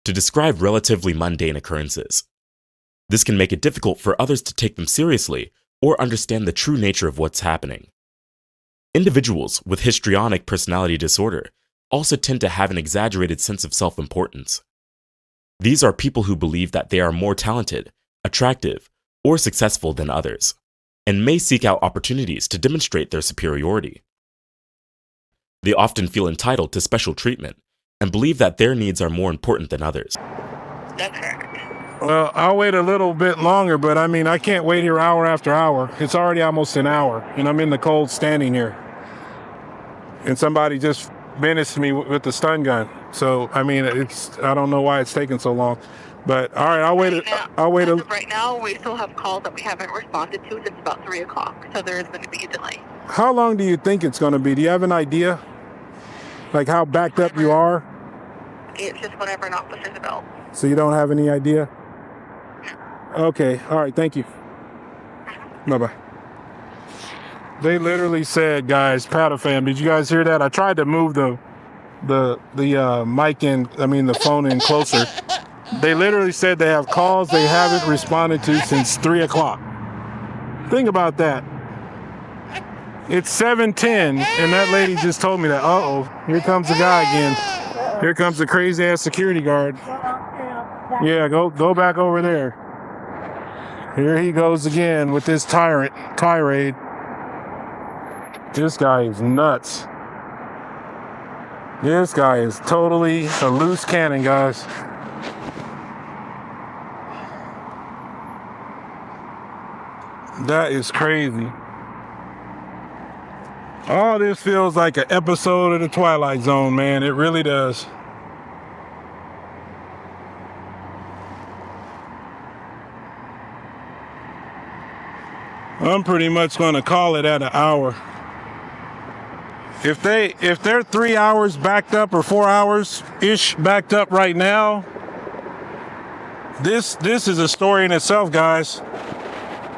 to describe relatively mundane occurrences. This can make it difficult for others to take them seriously or understand the true nature of what's happening. Individuals with histrionic personality disorder also tend to have an exaggerated sense of self-importance. These are people who believe that they are more talented, attractive, or successful than others, and may seek out opportunities to demonstrate their superiority. They often feel entitled to special treatment and believe that their needs are more important than others. That's correct. Well, I'll wait a little bit longer, but I mean, I can't wait here hour after hour. It's already almost an hour, and I'm in the cold standing here. And somebody just menaced me with the stun gun. So, I mean, I don't know why it's taking so long. But, all right, I'll wait. Right now, we still have calls that we haven't responded to since about 3 o'clock, so there is going to be a delay. How long do you think it's going to be? Do you have an idea? Like how backed up you are? It's just whenever an officer's available. So you don't have any idea? Okay, all right, thank you. Bye-bye. They literally said, guys, Patafam, did you guys hear that? I tried to move the mic in, the phone in closer. They literally said they have calls they haven't responded to since 3 o'clock. Think about that. It's 7:10, and that lady just told me that, uh-oh, here comes the guy again. Here comes the crazy-ass security guard. Yeah, go back over there. Here he goes again with this tirade. This guy is nuts. This guy is totally a loose cannon, guys. That is crazy. Oh, this feels like an episode of The Twilight Zone, man. It really does. I'm pretty much going to call it at an hour. If they're 3 hours backed up or 4 hours-ish backed up right now, this is a story in itself, guys.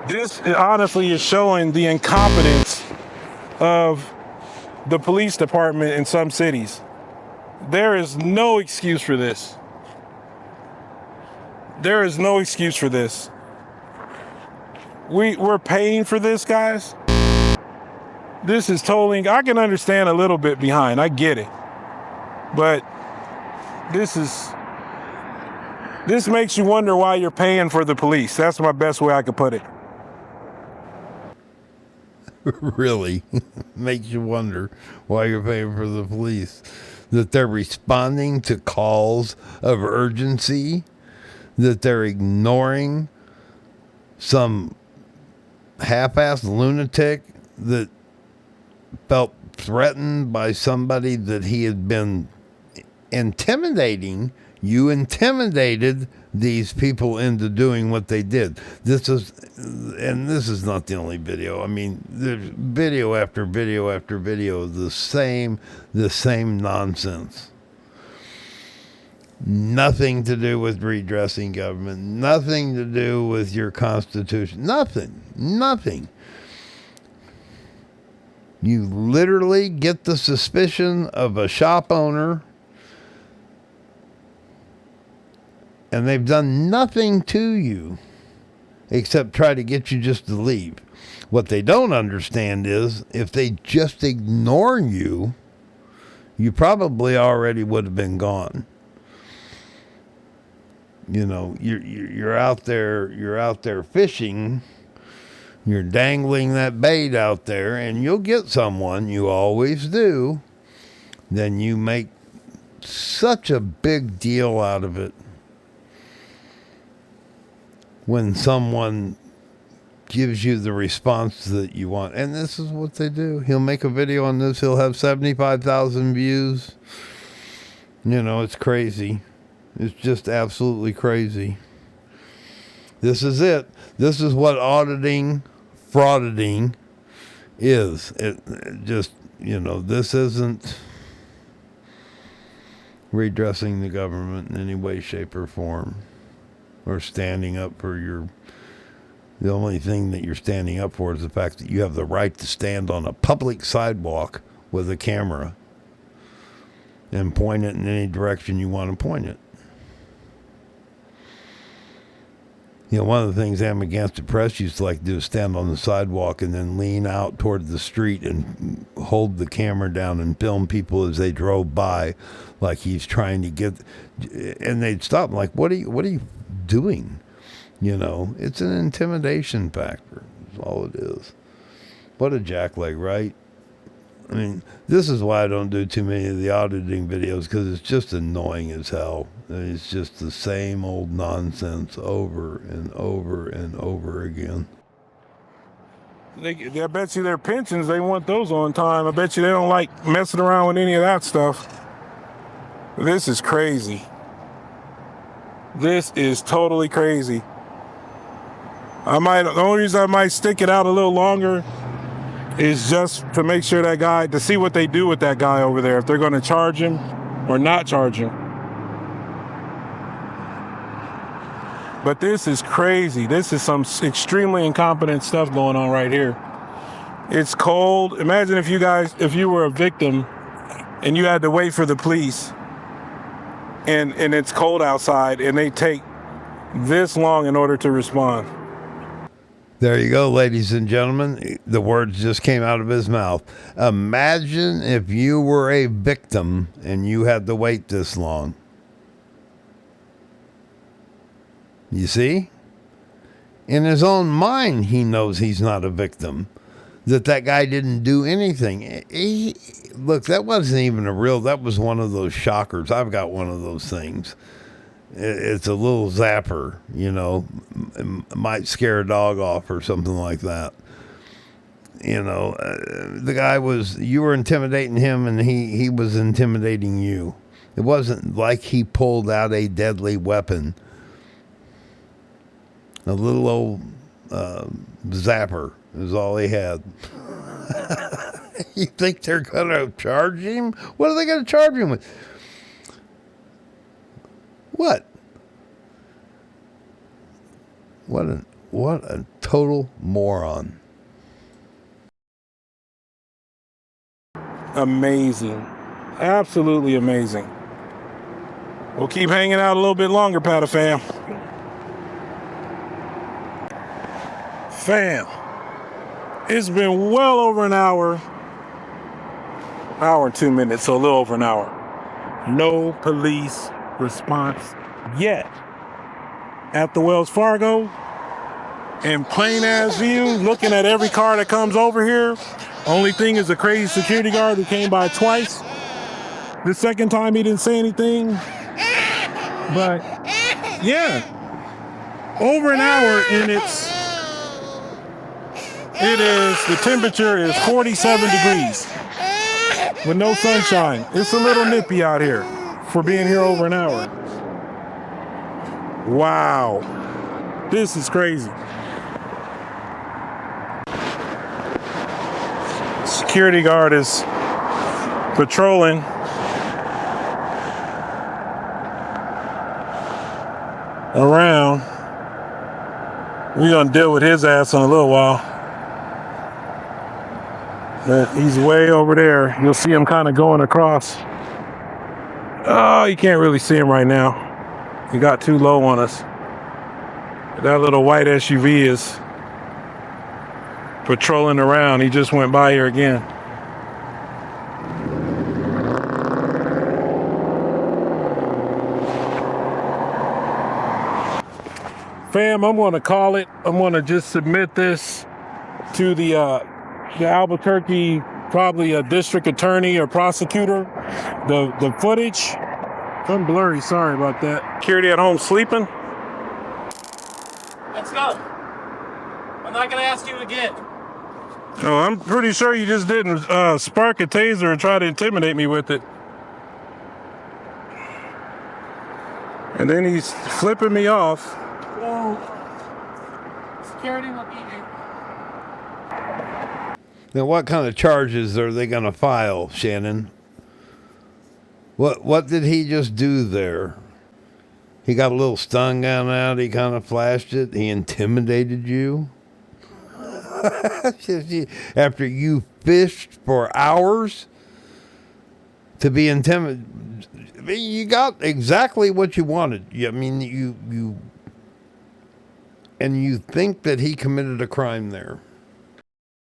This honestly is showing the incompetence of the police department in some cities. There is no excuse for this. There is no excuse for this. We're paying for this, guys. This is totally, I can understand a little bit behind. I get it. But this makes you wonder why you're paying for the police. That's my best way I could put it. Really makes you wonder why you're paying for the police. That they're responding to calls of urgency, that they're ignoring some half-assed lunatic that felt threatened by somebody that he had been intimidating. You intimidated these people into doing what they did. This is not the only video. I mean, there's video after video after video of the same nonsense. Nothing to do with redressing government, nothing to do with your constitution, nothing. You literally get the suspicion of a shop owner, and they've done nothing to you except try to get you just to leave. What they don't understand is if they just ignore you, you probably already would have been gone. You know, you're out there fishing, you're dangling that bait out there, and you'll get someone, you always do. Then you make such a big deal out of it when someone gives you the response that you want. And this is what they do. He'll make a video on this. He'll have 75,000 views. You know, it's crazy. It's just absolutely crazy. This is it. This is what frauditing is. It just, you know, this isn't redressing the government in any way, shape, or form. Or standing up for the only thing that you're standing up for is the fact that you have the right to stand on a public sidewalk with a camera and point it in any direction you want to point it. You know, one of the things Am Against the Press used to like to do is stand on the sidewalk and then lean out toward the street and hold the camera down and film people as they drove by, like he's trying to get, and they'd stop like, what are you doing? You know, it's an intimidation factor. That's all it is. What a jackleg, right? I mean, this is why I don't do too many of the auditing videos, because it's just annoying as hell. It's just the same old nonsense over and over and over again. I bet you their pensions, they want those on time. I bet you they don't like messing around with any of that stuff. This is crazy. This is totally crazy. The only reason I might stick it out a little longer is just to make sure that guy, to see what they do with that guy over there, if they're going to charge him or not charge him. But this is crazy. This is some extremely incompetent stuff going on right here. It's cold. Imagine if you were a victim and you had to wait for the police and it's cold outside and they take this long in order to respond. There you go, ladies and gentlemen. The words just came out of his mouth. Imagine if you were a victim and you had to wait this long. You see? In his own mind, he knows he's not a victim. That guy didn't do anything. Look, that wasn't even that was one of those shockers. I've got one of those things. It's a little zapper, you know, might scare a dog off or something like that. You know, the guy you were intimidating him and he was intimidating you. It wasn't like he pulled out a deadly weapon. A little old zapper is all he had. You think they're going to charge him? What are they going to charge him with? What? What a total moron. amazing. Absolutely amazing. We'll keep hanging out a little bit longer, Powder fam. Fam, it's been well over an hour and 2 minutes, so a little over an hour. No police response yet. At the Wells Fargo, in plain ass view, looking at every car that comes over here. Only thing is a crazy security guard who came by twice. The second time he didn't say anything. But yeah, over an hour, and the temperature is 47 degrees with no sunshine. It's a little nippy out here for being here over an hour. Wow, this is crazy. Security guard is patrolling. Around. We're gonna deal with his ass in a little while. But he's way over there. You'll see him kind of going across. Oh, you can't really see him right now. He got too low on us. That little white SUV is patrolling around. He just went by here again. Fam, I'm going to call it. I'm going to just submit this to the Albuquerque, probably a district attorney or prosecutor. The footage, I'm blurry. Sorry about that. Security at home sleeping. Let's go. I'm not going to ask you again. Oh, I'm pretty sure you just didn't spark a taser and try to intimidate me with it. And then he's flipping me off. Security will be here. Now, what kind of charges are they going to file, Shannon? What did he just do there? He got a little stun gun out. He kind of flashed it. He intimidated you. After you fished for hours to be intimidated. I mean, you got exactly what you wanted. I mean, you think that he committed a crime there.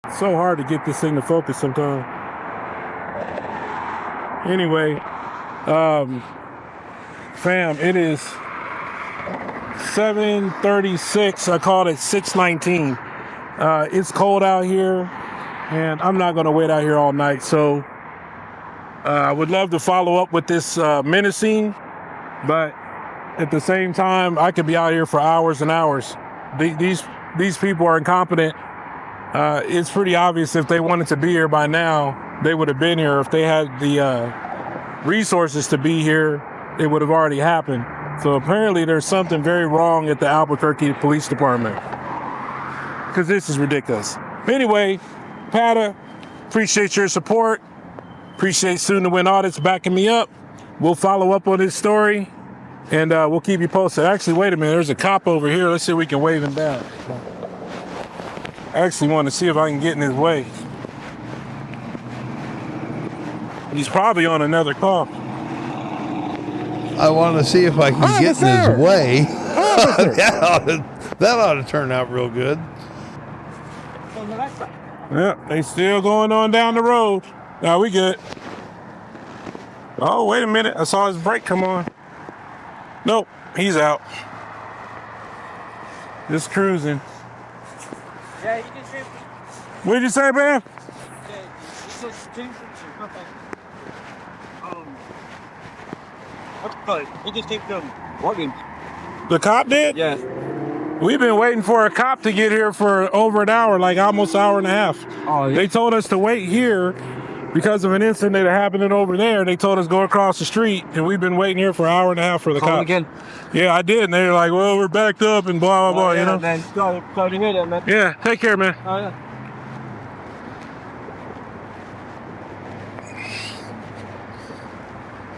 It's so hard to get this thing to focus sometimes. Anyway, fam, it is 7:36. I called it 6:19. It's cold out here, and I'm not going to wait out here all night. So I would love to follow up with this menacing, but at the same time, I could be out here for hours and hours. These people are incompetent. It's pretty obvious if they wanted to be here by now, they would have been here. If they had the resources to be here, it would have already happened. So apparently there's something very wrong at the Albuquerque Police Department, because this is ridiculous. Anyway, Pata, appreciate your support. Appreciate Soon to Win Audits backing me up. We'll follow up on this story, and we'll keep you posted. Actually, wait a minute. There's a cop over here. Let's see if we can wave him down. I actually want to see if I can get in his way. He's probably on another call. I want to see if I can get in his way. That ought to turn out real good. Yeah, they still going on down the road. Now we good. Oh, wait a minute. I saw his brake come on. Nope, he's out. Just cruising. Yeah, you can see. What did you say, man? He just keep them walking. The cop did? Yeah. We've been waiting for a cop to get here for over an hour, like almost an hour and a half. Oh, yeah. They told us to wait here because of an incident that happened over there. They told us go across the street, and we've been waiting here for an hour and a half for the Call cop. again. Yeah, I did, and they were like, well, we're backed up and blah, blah, blah, yeah, you know? Man. Sorry to hear that, man. Yeah, take care, man. Oh, yeah.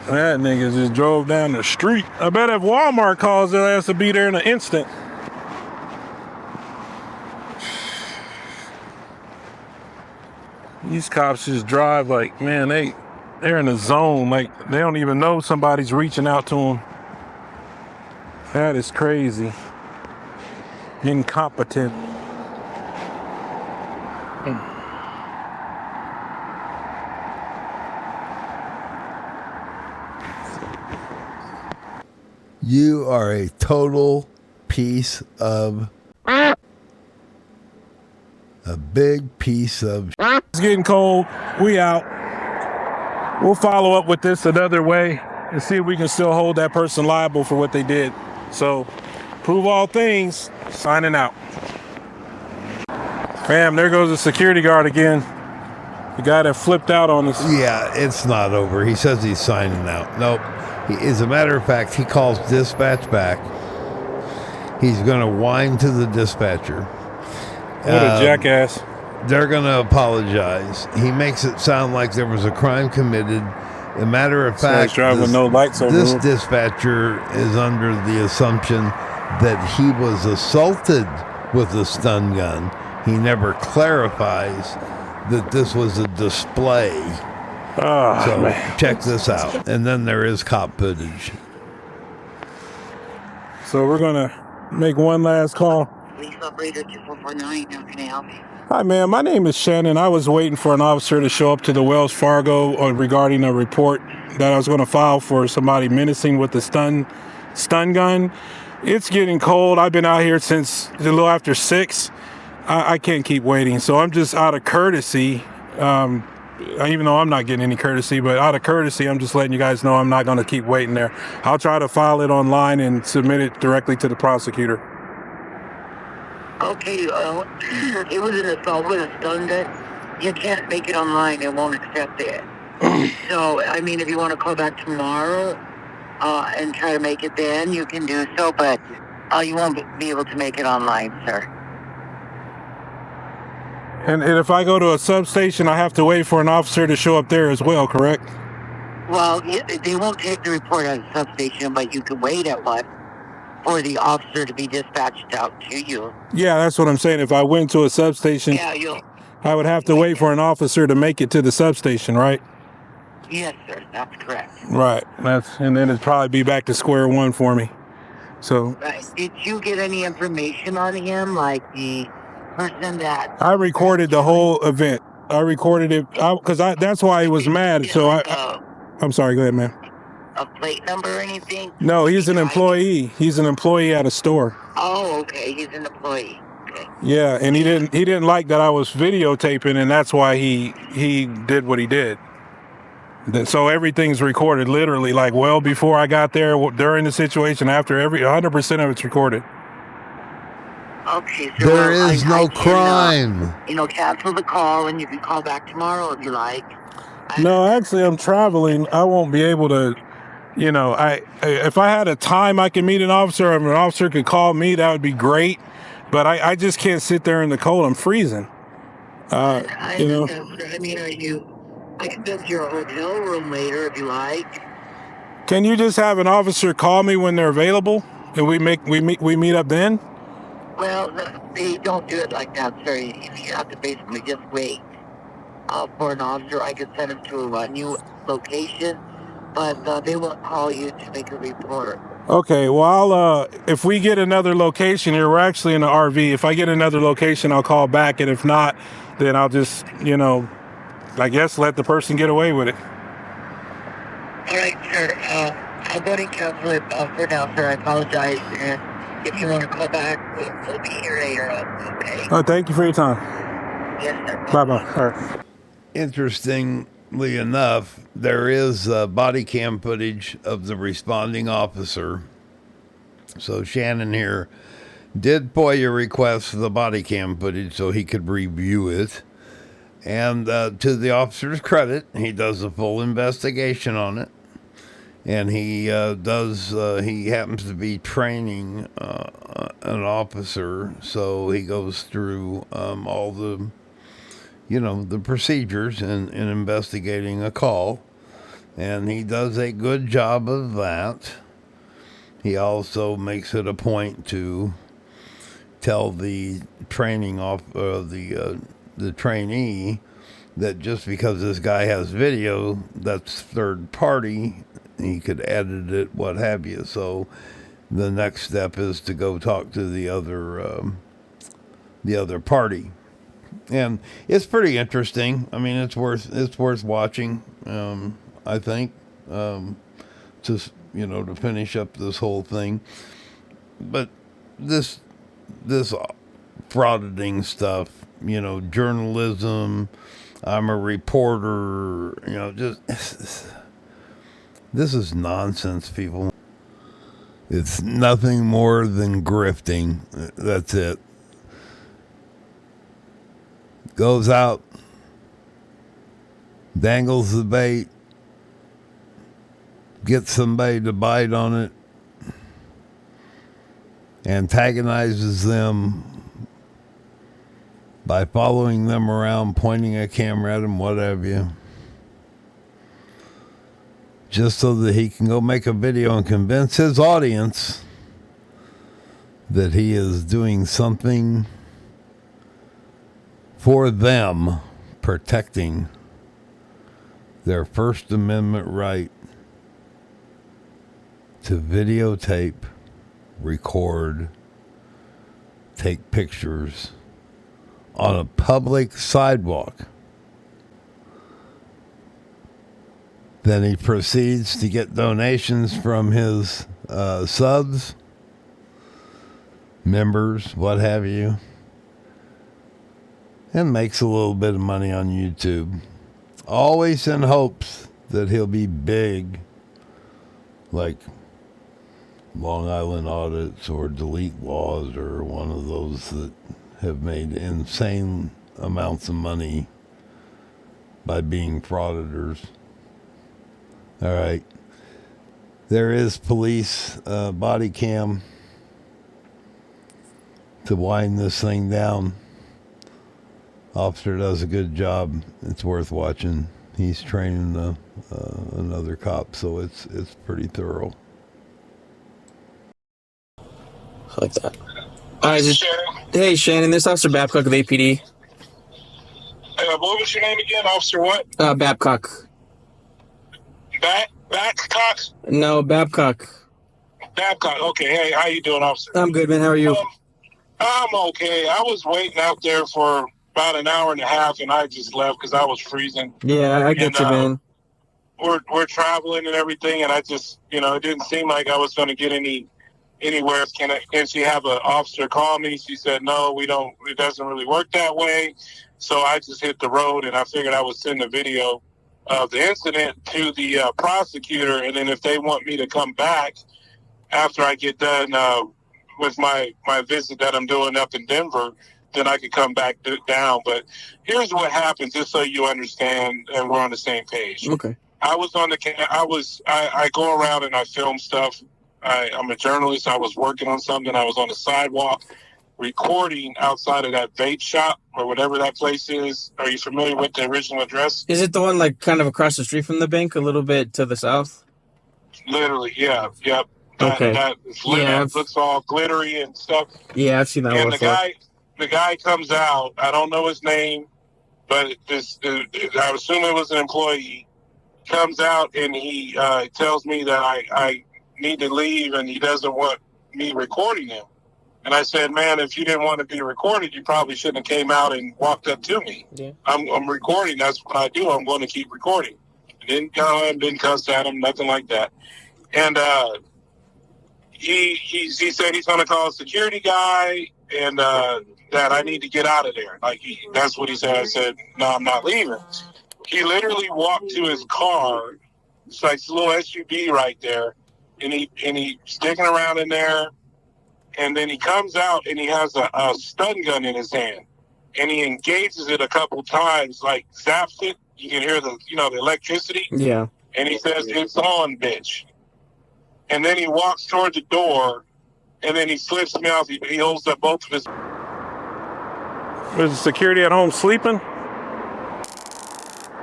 That nigga just drove down the street. I bet if Walmart calls, their ass to be there in an instant. These cops just drive like, man, they're in a zone. Like, they don't even know somebody's reaching out to them. That is crazy. Incompetent. You are a total piece of... a big piece of... It's getting cold. We out. We'll follow up with this another way and see if we can still hold that person liable for what they did. So, prove all things. Signing out. Bam, there goes the security guard again. The guy that flipped out on us. Yeah, it's not over. He says he's signing out. Nope. As a matter of fact, he calls dispatch back. He's going to whine to the dispatcher. What a jackass. They're going to apologize. He makes it sound like there was a crime committed. A matter of fact, driving with no lights over this him. dispatcher is under the assumption that he was assaulted with a stun gun. He never clarifies that this was a display. Oh, so man. Check this out. And then there is cop footage. So we're going to make one last call. Police operator 2449, how can I help you? Hi, ma'am. My name is Shannon. I was waiting for an officer to show up to the Wells Fargo regarding a report that I was going to file for somebody menacing with a stun gun. It's getting cold. I've been out here since a little after 6. I can't keep waiting. So I'm just out of courtesy, even though I'm not getting any courtesy, but out of courtesy, I'm just letting you guys know I'm not going to keep waiting there. I'll try to file it online and submit it directly to the prosecutor. Okay, it was an assault with a stun gun. You can't make it online. It won't accept it. So, I mean, if you want to call back tomorrow and try to make it then, you can do so, but you won't be able to make it online, sir. And if I go to a substation, I have to wait for an officer to show up there as well, correct? Well, they won't take the report at a substation, but you can wait at one for the officer to be dispatched out to you. Yeah, that's what I'm saying. If I went to a substation, I would have to wait for an officer to make it to the substation, right? Yes, sir. That's correct. Right. And then it'd probably be back to square one for me. So. Right. Did you get any information on him, like the person that... I recorded the whole event. I recorded it because that's why he was mad. So I'm sorry. Go ahead, man. A plate number or anything? No, he's an employee. He's an employee at a store. Oh, okay. He's an employee. Okay. Yeah, and he didn't like that I was videotaping, and that's why he did what he did. So everything's recorded, literally, like well before I got there, during the situation, after 100% of it's recorded. Okay, so there is no crime. Cancel the call, and you can call back tomorrow if you like. No, actually, I'm traveling. I won't be able to. If I had a time I could meet an officer, or if an officer could call me, that would be great. But I just can't sit there in the cold. I'm freezing. I mean, I can book your hotel room later if you like. Can you just have an officer call me when they're available, and we meet up then? Well, they don't do it like that, sir. You have to basically just wait for an officer. I could send him to a new location, but they won't call you to make a report. Okay, well, if we get another location here, we're actually in an RV. If I get another location, I'll call back, and if not, then I'll just, I guess let the person get away with it. All right, sir. I'll go ahead and cancel it for now, sir. I apologize, and if you want to call back, we'll be here later on, okay? Thank you for your time. Yes, sir. Bye-bye. All right. Interestingly enough, there is body cam footage of the responding officer. So Shannon here did FOIA request for the body cam footage so he could review it. And to the officer's credit, he does a full investigation on it. And he happens to be training an officer, so he goes through all the procedures in investigating a call, and he does a good job of that. He also makes it a point to tell the the trainee that just because this guy has video, that's third party, he could edit it, what have you. So the next step is to go talk to the other party, and it's pretty interesting. I mean, it's worth watching. I think just to finish up this whole thing, but this frauditing stuff, journalism. I'm a reporter. This is nonsense, people. It's nothing more than grifting. That's it. Goes out, dangles the bait, gets somebody to bite on it, antagonizes them by following them around, pointing a camera at them, what have you, just so that he can go make a video and convince his audience that he is doing something for them, protecting their First Amendment right to videotape, record, take pictures on a public sidewalk. Then he proceeds to get donations from his subs, members, what have you, and makes a little bit of money on YouTube. Always in hopes that he'll be big, like Long Island Audits or Delete Laws or one of those that have made insane amounts of money by being frauditors. All right. There is police body cam to wind this thing down. Officer does a good job. It's worth watching. He's training another cop, so it's pretty thorough. Like that. Hey, Shannon, this is Officer Babcock of APD. What was your name again? Officer what? Babcock. Babcock? No, Babcock. Babcock. Okay. Hey, how you doing, officer? I'm good, man. How are you? I'm okay. I was waiting out there for about an hour and a half, and I just left because I was freezing. Yeah, I get you, man. We're traveling and everything, and I just, it didn't seem like I was going to get anywhere. Can she have an officer call me? She said, no, we don't. It doesn't really work that way. So I just hit the road, and I figured I would send a video of the incident to the prosecutor, and then if they want me to come back after I get done with my visit that I'm doing up in Denver, then I could come back down. But here's what happens, just so you understand and we're on the same page. Okay. I go around and I film stuff. I'm a journalist. I was working on something. I was on the sidewalk recording outside of that vape shop or whatever that place is. Are you familiar with the original address? Is it the one like kind of across the street from the bank, a little bit to the south? Literally, yeah. Yep. Okay. That looks all glittery and stuff. Yeah, I've seen that one before. The guy comes out. I don't know his name, but I assume it was an employee. Comes out and he tells me that I need to leave and he doesn't want me recording him. And I said, man, if you didn't want to be recorded, you probably shouldn't have came out and walked up to me. Yeah. I'm recording. That's what I do. I'm going to keep recording. Didn't go and didn't cuss at him, nothing like that. And he said he's going to call a security guy and that I need to get out of there. That's what he said. I said, no, I'm not leaving. He literally walked to his car. It's like a little SUV right there. And he's sticking around in there. And then he comes out and he has a stun gun in his hand. And he engages it a couple times, like zaps it. You can hear the electricity. Yeah. And he says, it's on, bitch. And then he walks toward the door, and then he slips me off. He holds up both of his... Was the security at home sleeping?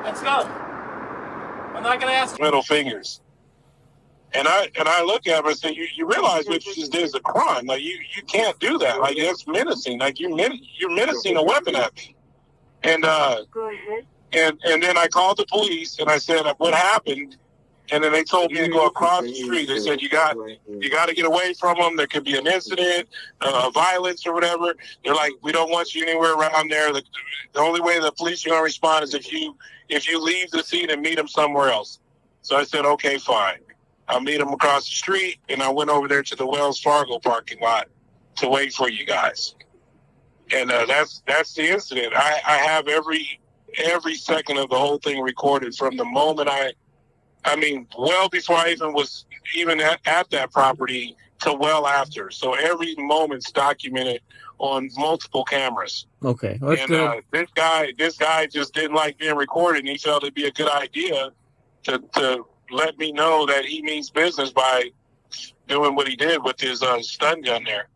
Let's go. I'm not going to ask you. Middle fingers. And I look at him and say, you realize what you just did is a crime. Like, you can't do that. Like, that's menacing. Like, you're menacing a weapon at me. And And then I called the police and I said, what happened? And then they told me to go across the street. They said, you got to get away from them. There could be an incident, violence or whatever. They're like, we don't want you anywhere around there. The only way the police are going to respond is if you leave the scene and meet them somewhere else. So I said, okay, fine. I'll meet them across the street. And I went over there to the Wells Fargo parking lot to wait for you guys. And that's the incident. I have every second of the whole thing recorded from the moment I mean, well before I even was at that property to well after. So every moment's documented on multiple cameras. Okay, that's And good. this guy just didn't like being recorded, and he felt it'd be a good idea to let me know that he means business by doing what he did with his stun gun there.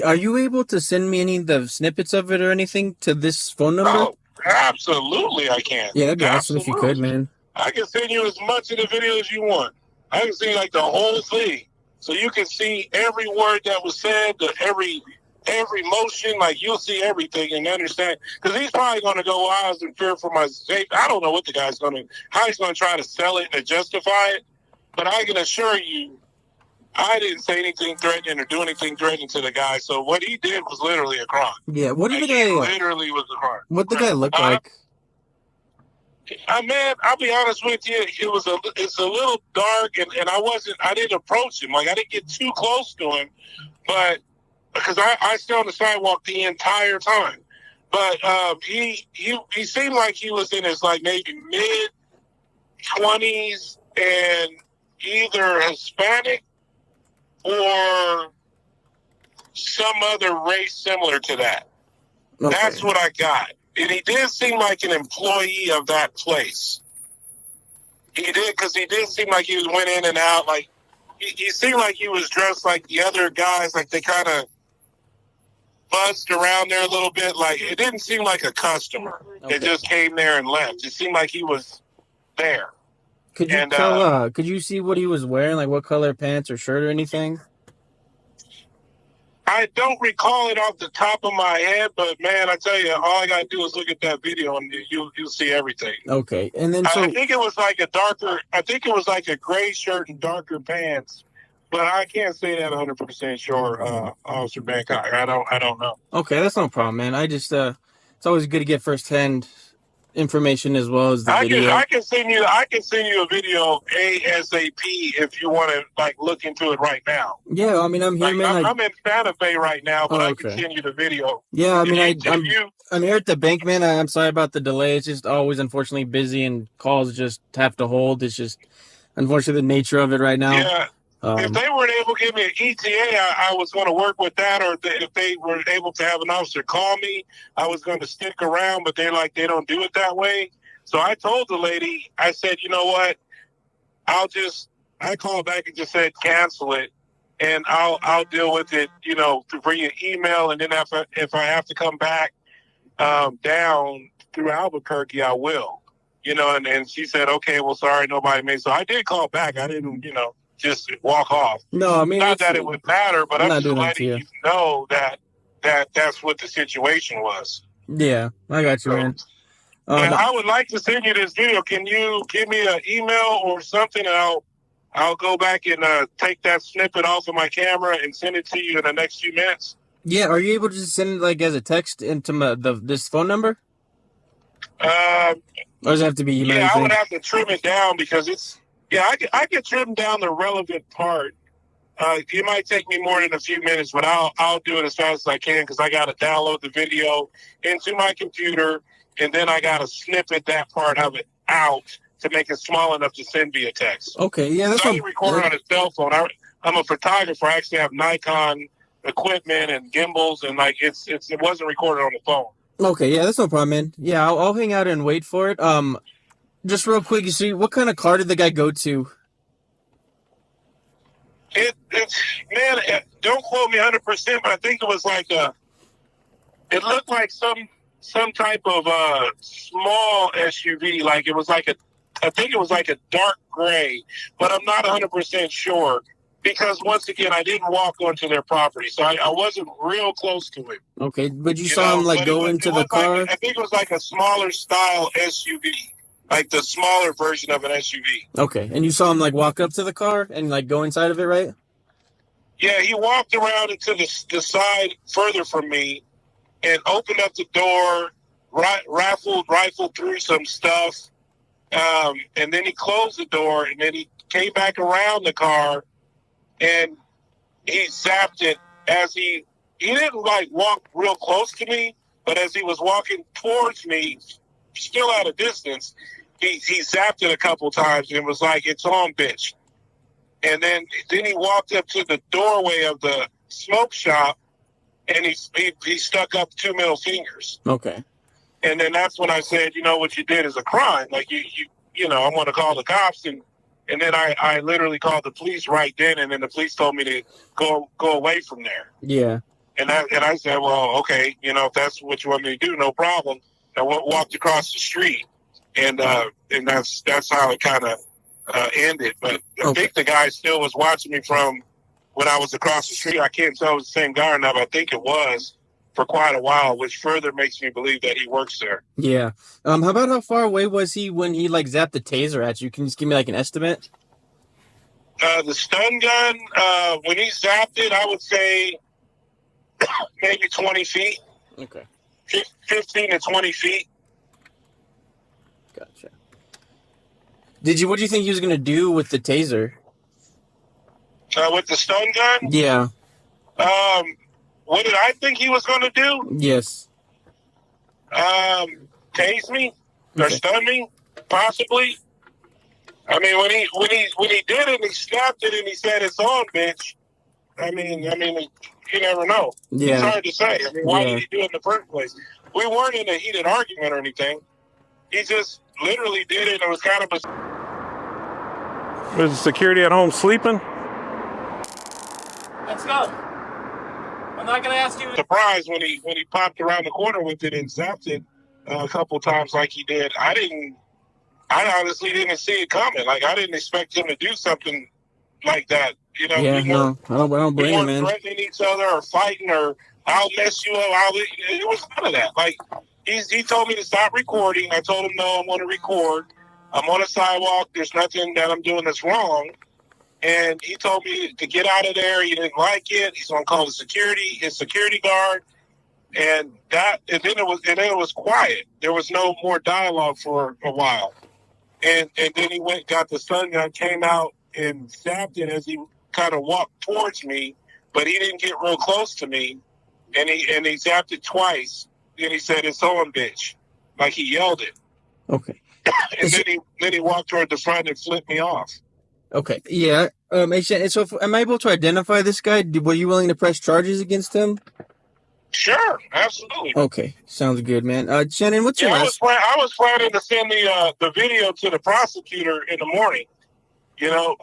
Are you able to send me any of the snippets of it or anything to this phone number? Oh, absolutely, I can. Yeah, that'd be awesome if you could, man. I can send you as much of the video as you want. I can see like the whole thing, so you can see every word that was said, every motion. Like you'll see everything and understand. Because he's probably going to go, "I was in fear for my safety." I don't know what the guy's going to, how he's going to try to sell it and justify it. But I can assure you, I didn't say anything threatening or do anything threatening to the guy. So what he did was literally a crime. Yeah, what did the He guy? literally was a crime. What the guy look like? Man, I'll be honest with you. It's a little dark, and I didn't approach him. Like I didn't get too close to him, but because I stayed on the sidewalk the entire time. But he seemed like he was in his like maybe mid-20s and either Hispanic or some other race similar to that. Okay. That's what I got. And he did seem like an employee of that place. He did, because he did seem like he went in and out. Like he seemed like he was dressed like the other guys. Like they kind of buzzed around there a little bit. Like it didn't seem like a customer that just came there and left. It seemed like he was there. Could you tell? Could you see what he was wearing? Like what color pants or shirt or anything? I don't recall it off the top of my head, but man, I tell you, all I gotta do is look at that video and you'll see everything. Okay, and then I think it was like a gray shirt and darker pants, but I can't say that 100% sure, Officer Bangkok. I don't know. Okay, that's no problem, man. I just it's always good to get firsthand information as well as the video. I can send you a video ASAP if you want to like look into it right now. Yeah, I mean I'm here, man. I'm in Santa Fe right now, but I can send you the video. Yeah, I mean I'm here at the bank, man. I'm sorry about the delay. It's just always unfortunately busy and calls just have to hold. It's just unfortunately the nature of it right now. Yeah. If they weren't able to give me an ETA, I was going to work with that. Or if they were able to have an officer call me, I was going to stick around. But they don't do it that way. So I told the lady, I said, you know what? I called back and just said cancel it, and I'll deal with it. You know, through your email, and then if I have to come back down through Albuquerque, I will. You know, and she said, okay, well, sorry, nobody made. So I did call back. I didn't, just walk off. No, I mean, not that it would matter, but I'm just letting you know that's what the situation was. Yeah, I got you, man. And I would like to send you this video. Can you give me an email or something, and I'll go back and take that snippet off of my camera and send it to you in the next few minutes? Yeah, are you able to just send it like as a text into this phone number? Or does it have to be email? Yeah, I would have to trim it down because it's. Yeah, I can trim down the relevant part. It might take me more than a few minutes, but I'll do it as fast as I can because I got to download the video into my computer, and then I got to snippet that part of it out to make it small enough to send via text. Okay, yeah, that's so I record on a cell phone. I'm a photographer. I actually have Nikon equipment and gimbals, and like it wasn't recorded on the phone. Okay, yeah, that's no problem, man. Yeah, I'll hang out and wait for it. Just real quick, you see, what kind of car did the guy go to? Man, don't quote me 100%, but I think it was like it looked like some type of small SUV. Like I think it was like a dark gray, but I'm not 100% sure. Because once again, I didn't walk onto their property, so I wasn't real close to him. Okay, but you saw him like go into the car. I think it was like a smaller style SUV, like the smaller version of an SUV. Okay, and you saw him like walk up to the car and like go inside of it, right? Yeah, he walked around into the side further from me and opened up the door, rifled through some stuff, and then he closed the door, and then he came back around the car. And he zapped it as he didn't like walk real close to me, but as he was walking towards me, still at a distance, he zapped it a couple times and was like, "It's on, bitch." And then he walked up to the doorway of the smoke shop, and he stuck up 2 middle fingers. Okay. And then that's when I said, "You know what you did is a crime. Like you know, I'm going to call the cops." And then I literally called the police right then, and then the police told me to go away from there. Yeah. And I said, well, okay, you know, if that's what you want me to do, no problem. I walked across the street, and that's how it kind of ended. But I think the guy still was watching me from when I was across the street. I can't tell if it was the same guy or not, but I think it was for quite a while, which further makes me believe that he works there. Yeah. How about how far away was he when he like zapped the taser at you? Can you just give me like an estimate? The stun gun, when he zapped it, I would say maybe 20 feet. Okay. 15 to 20 feet. Gotcha. What do you think he was going to do with the taser? With the stun gun? Yeah. What did I think he was going to do? Yes. Tase me or stun me, possibly. I mean, when he did it, he snapped it and he said, "It's on, bitch." I mean, you never know. Yeah. It's hard to say. I mean, why did he do it in the first place? We weren't in a heated argument or anything. He just literally did it. It was kind of Was the security at home sleeping? Let's go. I'm not gonna ask you. Surprised when he popped around the corner with it and zapped it a couple times like he did. I honestly didn't see it coming. Like, I didn't expect him to do something like that. You know, yeah, no, I don't blame him, man. Threatening each other or fighting or I'll mess you up. It was none of that. Like, he told me to stop recording. I told him, no, I'm going to record. I'm on a sidewalk. There's nothing that I'm doing that's wrong. And he told me to get out of there. He didn't like it. He's going to call his security guard. And then it was quiet. There was no more dialogue for a while. And then he got the stun gun, came out and zapped it as he kind of walked towards me, but he didn't get real close to me. And he zapped it twice. Then he said, "It's on, bitch." Like, he yelled it. Okay. And then he walked toward the front and flipped me off. Okay. Yeah. So am I able to identify this guy? Were you willing to press charges against him? Sure, absolutely. Okay, sounds good, man. Shannon, what's your last? I was planning to send the video to the prosecutor in the morning. You know,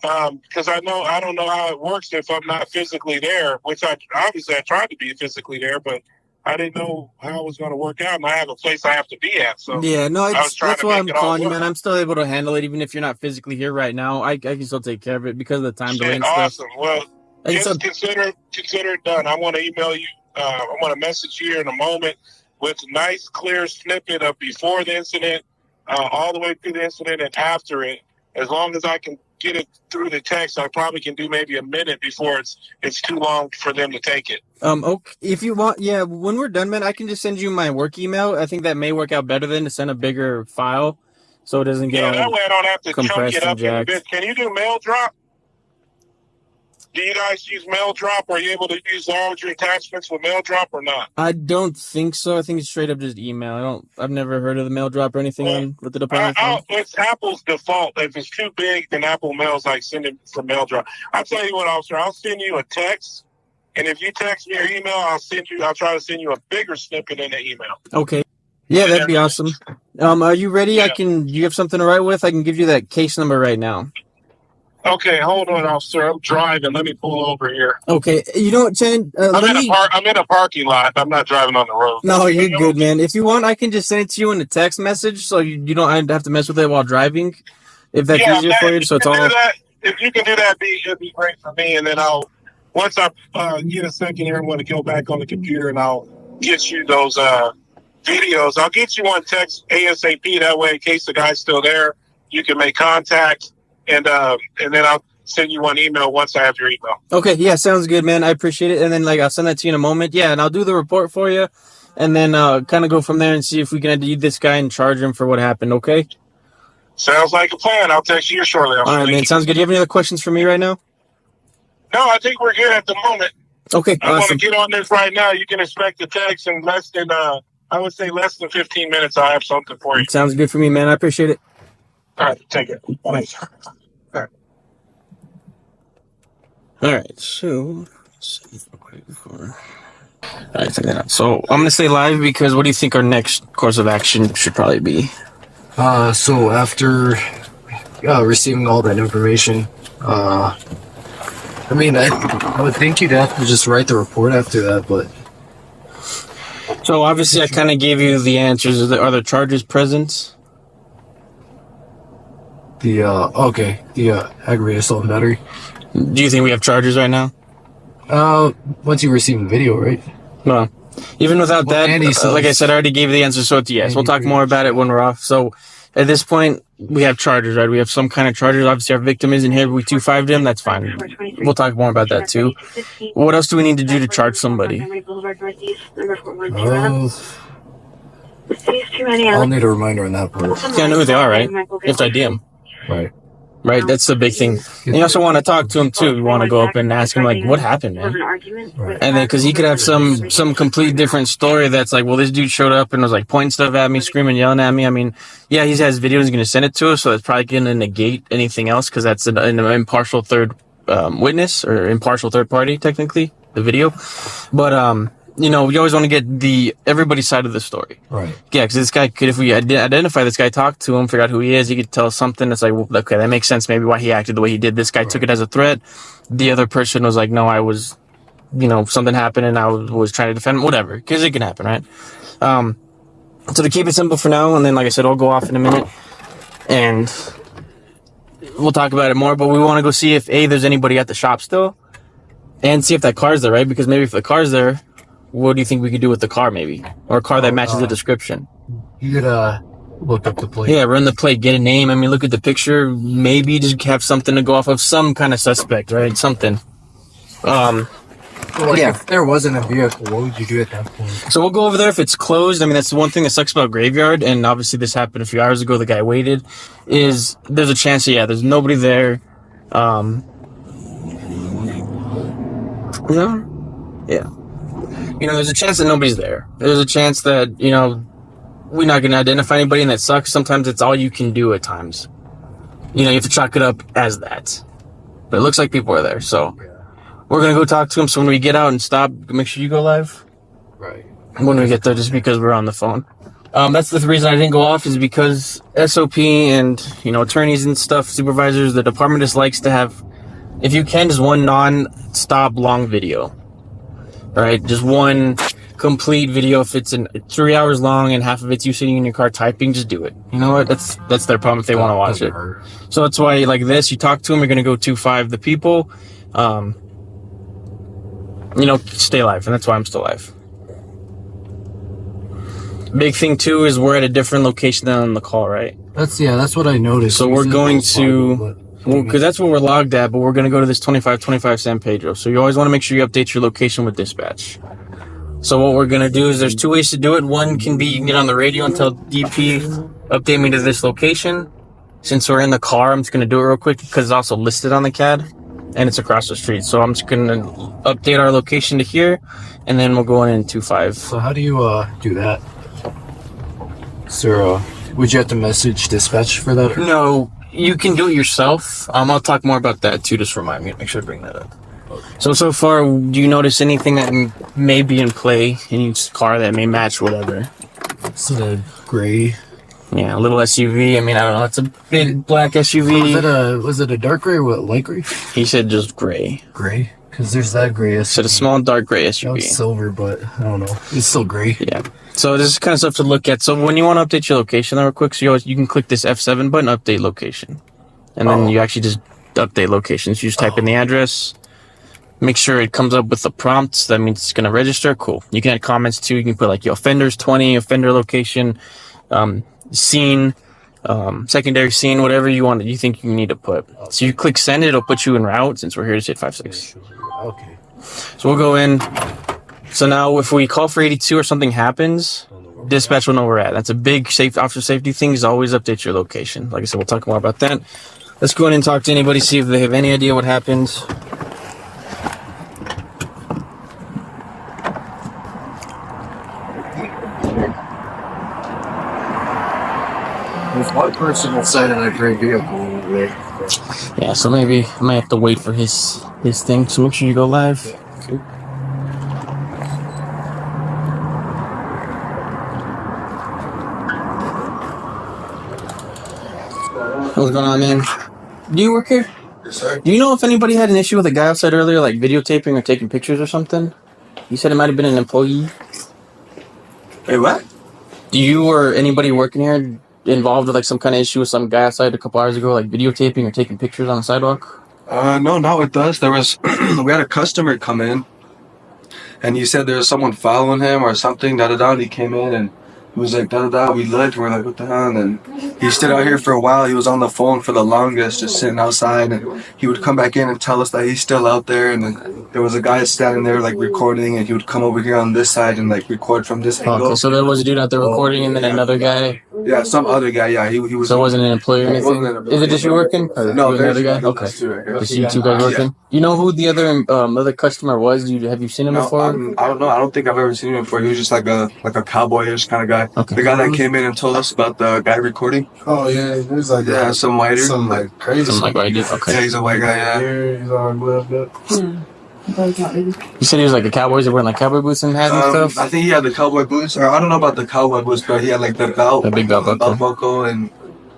because I don't know how it works if I'm not physically there. Which I tried to be physically there, but I didn't know how it was going to work out. And I have a place I have to be at. So yeah, no, that's why I'm calling you, work. man. I'm still able to handle it, even if you're not physically here right now. I can still take care of it because of the time delay and awesome. stuff. Well, just consider it done. I want to email you. I want to message you here in a moment with a nice, clear snippet of before the incident, all the way through the incident and after it. As long as I can get it through the text, I probably can do maybe a minute before it's too long for them to take it. Okay. If you want, yeah, when we're done, man, I can just send you my work email. I think that may work out better than to send a bigger file, so it doesn't get all that way I don't have to chunk it up in a jacked. bit. Can you do mail drop? Do you guys use mail drop? Are you able to use all of your attachments with mail drop or not? I don't think so. I think it's straight up just email. I've never heard of the mail drop or anything with the department. It's Apple's default. If it's too big, then Apple mails like send it for mail drop. I'll tell you what, officer. I'll send you a text, and if you text me or email, I'll try to send you a bigger snippet in the email. Okay. Yeah, that'd be awesome. Are you ready? Yeah. You have something to write with? I can give you that case number right now. Okay, hold on, officer. I'm driving. Let me pull over here. Okay, you know what, Shannon? I'm in a parking lot. I'm not driving on the road. No, you're good, man. If you want, I can just send it to you in a text message, so you don't have to mess with it while driving. If that's easier for you, so it's all if you can do that, it'd be great for me. And then once I get a second here, I'm going to go back on the computer and I'll get you those videos. I'll get you one text ASAP. That way, in case the guy's still there, you can make contact. And then I'll send you one email once I have your email. Okay, yeah, sounds good, man. I appreciate it. And then I'll send that to you in a moment. Yeah, and I'll do the report for you, and then kind of go from there and see if we can ID this guy and charge him for what happened. Okay. Sounds like a plan. I'll text you here shortly. All right, man. Sounds good. Do you have any other questions for me right now? No, I think we're good at the moment. Okay, I want to awesome. get on this right now. You can expect the text in less than I would say less than 15 minutes. I'll have something for you. Sounds good for me, man. I appreciate it. All right, take it. Bye. All right, so let's see real quick before. All right, check that out. So I'm gonna stay live because what do you think our next course of action should probably be? So after receiving all that information, I would think you'd have to just write the report after that, but... So obviously I kind of gave you the answers. Are there charges present? The aggravated assault and battery. Do you think we have charges right now? Once you receive the video, right? Well, even without that, like I said, I already gave the answer, so it's yes. We'll talk more about it when we're off. So at this point, we have charges, right? We have some kind of charges. Obviously, our victim isn't here, but we 2-5'd him. That's fine. We'll talk more about that too. What else do we need to do to charge somebody? I'll need a reminder on that part. Yeah, I know who they are, right? You have to ID them. Right. Right, that's the big thing. And you also want to talk to him too. You want to go up and ask him like, "What happened, man?" Right. And then because he could have some complete different story that's like, "Well, this dude showed up and was like pointing stuff at me, screaming, yelling at me." I mean, yeah, he has videos. He's going to send it to us, so that's probably going to negate anything else because that's an impartial third witness or impartial third party, technically, the video. But you always want to get everybody's side of the story. Right. Yeah, because this guy could, if we identify this guy, talk to him, figure out who he is, he could tell us something that's like, well, okay, that makes sense maybe why he acted the way he did. This guy took it as a threat. The other person was like, no, I was, something happened and I was trying to defend him, whatever, because it can happen, right? So to keep it simple for now, and then, like I said, I'll go off in a minute, and we'll talk about it more, but we want to go see if, A, there's anybody at the shop still, and see if that car's there, right? Because maybe if the car's there, what do you think we could do with the car, maybe? Or a car that matches the description? You could look up the plate. Yeah, run the plate, get a name. I mean, look at the picture. Maybe just have something to go off of, some kind of suspect, right? Something. If there wasn't a vehicle, what would you do at that point? So we'll go over there if it's closed. I mean, that's the one thing that sucks about Graveyard, and obviously this happened a few hours ago. The guy waited. There's a chance that, there's nobody there. Yeah. There's a chance that nobody's there. There's a chance that, we're not going to identify anybody, and that sucks. Sometimes it's all you can do at times. You have to chalk it up as that. But it looks like people are there, so we're going to go talk to them. So when we get out and stop, make sure you go live. Right. When we get there, just because we're on the phone. That's the reason I didn't go off, is because SOP and, attorneys and stuff, supervisors, the department just likes to have, if you can, just one non-stop long video. Right, just one complete video. If it's 3 hours long and half of it's you sitting in your car typing, just do it. You know what? That's their problem if they want to watch it. So that's why, like this, you talk to them. You're gonna go 2-5 the people. Stay live, and that's why I'm still live. Big thing too is we're at a different location than on the call, right? That's what I noticed. So we're going to. Well, because that's where we're logged at, but we're going to go to this 2525 San Pedro. So you always want to make sure you update your location with dispatch. So what we're going to do is there's two ways to do it. One can be you can get on the radio and tell DP, update me to this location. Since we're in the car, I'm just going to do it real quick because it's also listed on the CAD and it's across the street. So I'm just going to update our location to here, and then we'll go in 25. So how do you do that? Sir, would you have to message dispatch for that? Or? No. You can do it yourself. I'll talk more about that too. Just remind me. Make sure to bring that up. Okay. So far, do you notice anything that may be in play in each car that may match whatever? It's a gray. Yeah, a little SUV. I mean, I don't know. It's a big black SUV. Was it a dark gray or what? Light gray? He said just gray. Gray? Because there's that gray SUV. Said a small dark gray SUV. No, it's silver, but I don't know. It's still gray. Yeah. So this is kind of stuff to look at. So when you want to update your location real quick, so you can click this F7 button, update location. And then you actually just update locations. You just type in the address. Make sure it comes up with the prompts. That means it's going to register. Cool. You can add comments too. You can put like your offenders 20, offender location, scene, secondary scene, whatever you think you need to put. So you click send, it'll put you en route since we're here to 856. Okay. So we'll go in. So now if we call for 82 or something happens, dispatch will know where we're at. That's a big officer safety thing, is always update your location. Like I said, we'll talk more about that. Let's go in and talk to anybody, see if they have any idea what happened. There's one person inside in a gray vehicle over there. Yeah, so maybe I might have to wait for his thing. So make sure you go live. Okay. What's going on, man? Do you work here? Yes, sir. Do you know if anybody had an issue with a guy outside earlier, like videotaping or taking pictures or something? You said it might have been an employee. Hey, what? Do you or anybody working here involved with like some kind of issue with some guy outside a couple hours ago, like videotaping or taking pictures on the sidewalk? No, not with us. There was, we had a customer come in, and he said there was someone following him or something, da-da-da, and he came in, and he was like, da-da-da, we looked, we're like, what the hell, and then he stood out here for a while. He was on the phone for the longest, just sitting outside, and he would come back in and tell us that he's still out there, and then there was a guy standing there, like, recording, and he would come over here on this side and, like, record from this angle. Okay, so there was a dude out there recording, and then another guy? Yeah, some other guy, yeah, he was... So it wasn't an employee or anything? Is it just you working? Or No, there's another guy? Okay. Just you two guys working? You know who the other customer was? Have you seen him before? I don't know. I don't think I've ever seen him before. He was just like a cowboyish kind of guy. Okay. The guy that came in and told us about the guy recording. Oh yeah, he was like some white dude. Some like crazy. Some like white dude. Okay. Yeah, he's a white guy. Yeah. He's all gloved up. You said he was like a cowboy. He wearing like cowboy boots and hats and stuff. I think he had the cowboy boots, or I don't know about the cowboy boots, but he had like the belt, the big belt buckle, and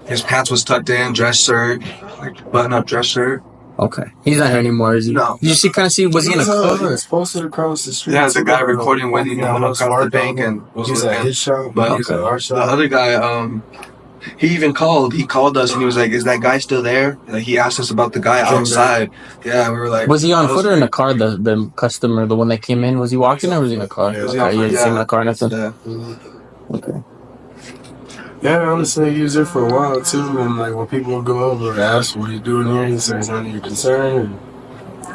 his pants was tucked in, dress shirt, like button-up dress shirt. Okay. He's not here anymore, is he? No. Did you kind of see? Was he in a car? It's posted across the street. Yeah, the guy recording when he went across the bank and was at his shop, but the other guy, he even called. He called us and he was like, "Is that guy still there?" Like he asked us about the guy outside. Yeah, we were like, "Was he on foot or in a car?" The customer, the one that came in, was he walking or was he in a car? Yeah, okay, you didn't see him in a car, nothing. Yeah. Okay. Yeah, honestly, he was there for a while too, and like when people would go over and ask what he's doing here, he says, "None of your concern."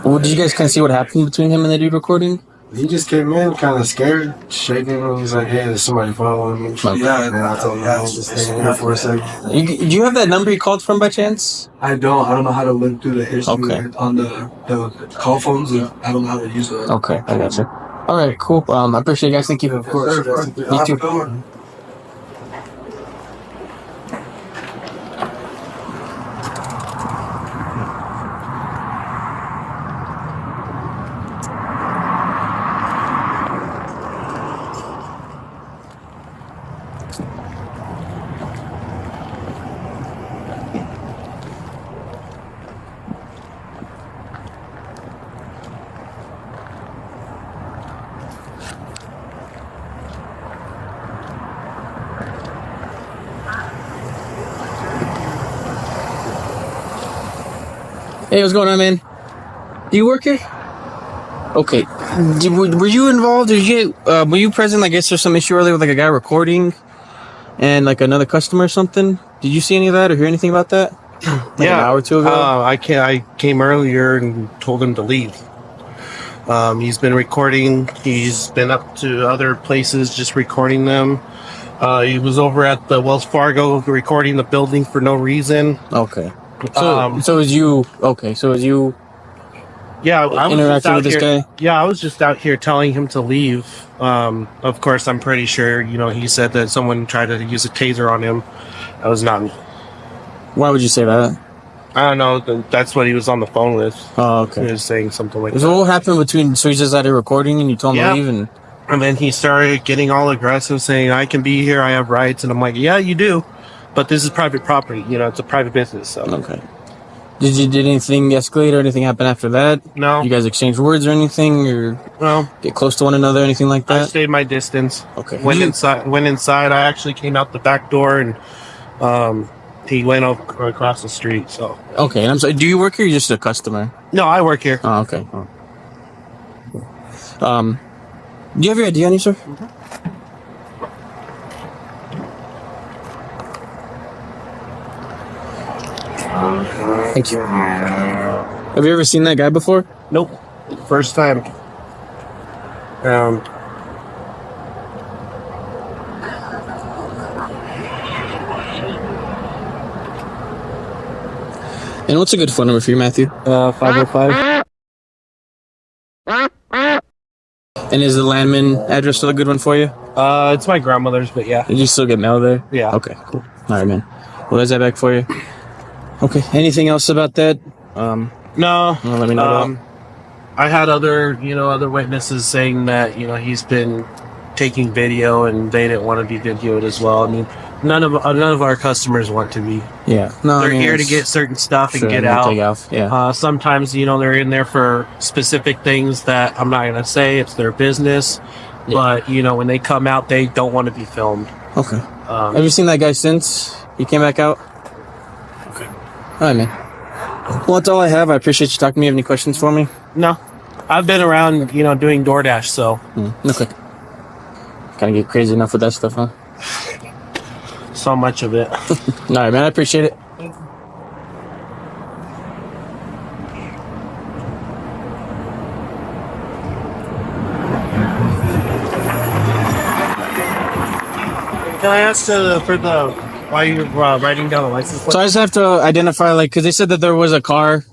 Well, did you guys kind of see what happened between him and the dude recording? He just came in kind of scared, shaking, and he's like, "Hey, there's somebody following me." Okay. Yeah, and I told him, just stay here for a second. Do you have that number he called from by chance? I don't know how to look through the history on the call phones. I don't know how to use it. Okay, I got you. All right, cool. I appreciate you guys. Thank you. Of course. You too. Hey, what's going on, man? Do you work here? Okay. Were you involved? Were you present? I guess there's some issue earlier with like a guy recording and like another customer or something. Did you see any of that or hear anything about that? Like an hour or two ago? I came earlier and told him to leave. He's been recording. He's been up to other places just recording them. He was over at the Wells Fargo recording the building for no reason. Okay. So is you? Okay. So is you? Yeah, I was interacting with this guy. Yeah, I was just out here telling him to leave. Of course, I'm pretty sure. He said that someone tried to use a taser on him. That was not me. Why would you say that? I don't know. That's what he was on the phone with. Oh, okay. He was saying something like that. So what happened between? So he's just out here recording, and you told him to leave, and then he started getting all aggressive, saying, "I can be here. I have rights." And I'm like, "Yeah, you do, but this is private property. It's a private business." So. Okay. Did anything escalate or anything happen after that? No. You guys exchange words or anything, or get close to one another, anything like that? I stayed my distance. Okay. Went inside. I actually came out the back door and He went across the street. So Okay, and I'm sorry. Do you work here? Or you're just a customer? no, I work here. Oh, okay. Do you have your ID on you, sir? Thank you. Have you ever seen that guy before? Nope. First time. And what's a good phone number for you, Matthew? 505. And is the Landman address still a good one for you? It's my grandmother's, but yeah. Did you still get mail there? Yeah. Okay, cool. All right, man. Well, there's that back for you. Okay. Anything else about that? No. Let me know. I had other witnesses saying that, he's been taking video and they didn't want to be videoed as well. I mean, none of our customers want to be. Yeah. No, They're I mean, here to get certain stuff and sure, get and out. take off, yeah. Sometimes, they're in there for specific things that I'm not going to say. It's their business. Yeah. But, when they come out, they don't want to be filmed. Okay. Have you seen that guy since he came back out? Okay. All right, man. Well, that's all I have. I appreciate you talking to me. Have any questions for me? No. I've been around, doing DoorDash, so. Okay. Kind of get crazy enough with that stuff, huh? So much of it. All right, man. I appreciate it. Can I ask why you're writing down a license plate? So I just have to identify, because they said that there was a car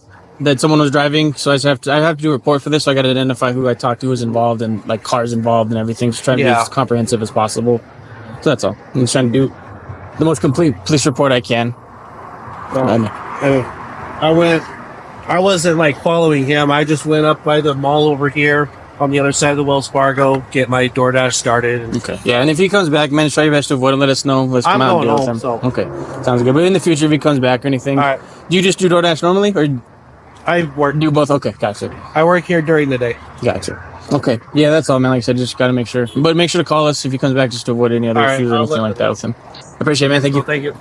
that someone was driving, so I have to do a report for this, so I got to identify who I talked to, who's involved, and cars involved and everything. Just trying to be as comprehensive as possible. So that's all. I'm just trying to do the most complete police report I can. I wasn't following him. I just went up by the mall over here on the other side of the Wells Fargo, get my DoorDash started. Okay. Yeah, and if he comes back, man, try your best to avoid him. Let us know. Let's come out and deal with him. So. Okay. Sounds good. But in the future, if he comes back or anything, all right. Do you just do DoorDash normally, or I work? Do both? Okay, gotcha. I work here during the day. Gotcha. Okay. Yeah, that's all, man. Like I said, just got to make sure. But make sure to call us if he comes back, just to avoid any other issues or anything like that with him. I appreciate it, man. Thank you. Thank you.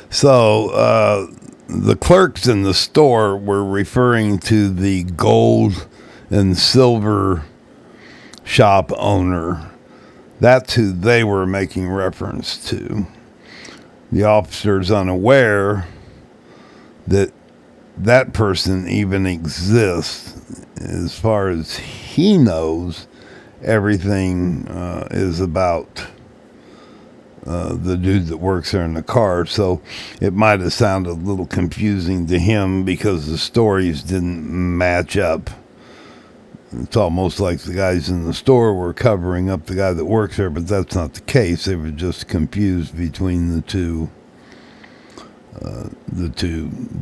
So, the clerks in the store were referring to the gold and silver shop owner. That's who they were making reference to. The officer's unaware that that person even exists. As far as he knows, everything is about the dude that works there in the car. So it might have sounded a little confusing to him because the stories didn't match up. It's almost like the guys in the store were covering up the guy that works there, but that's not the case. They were just confused between the two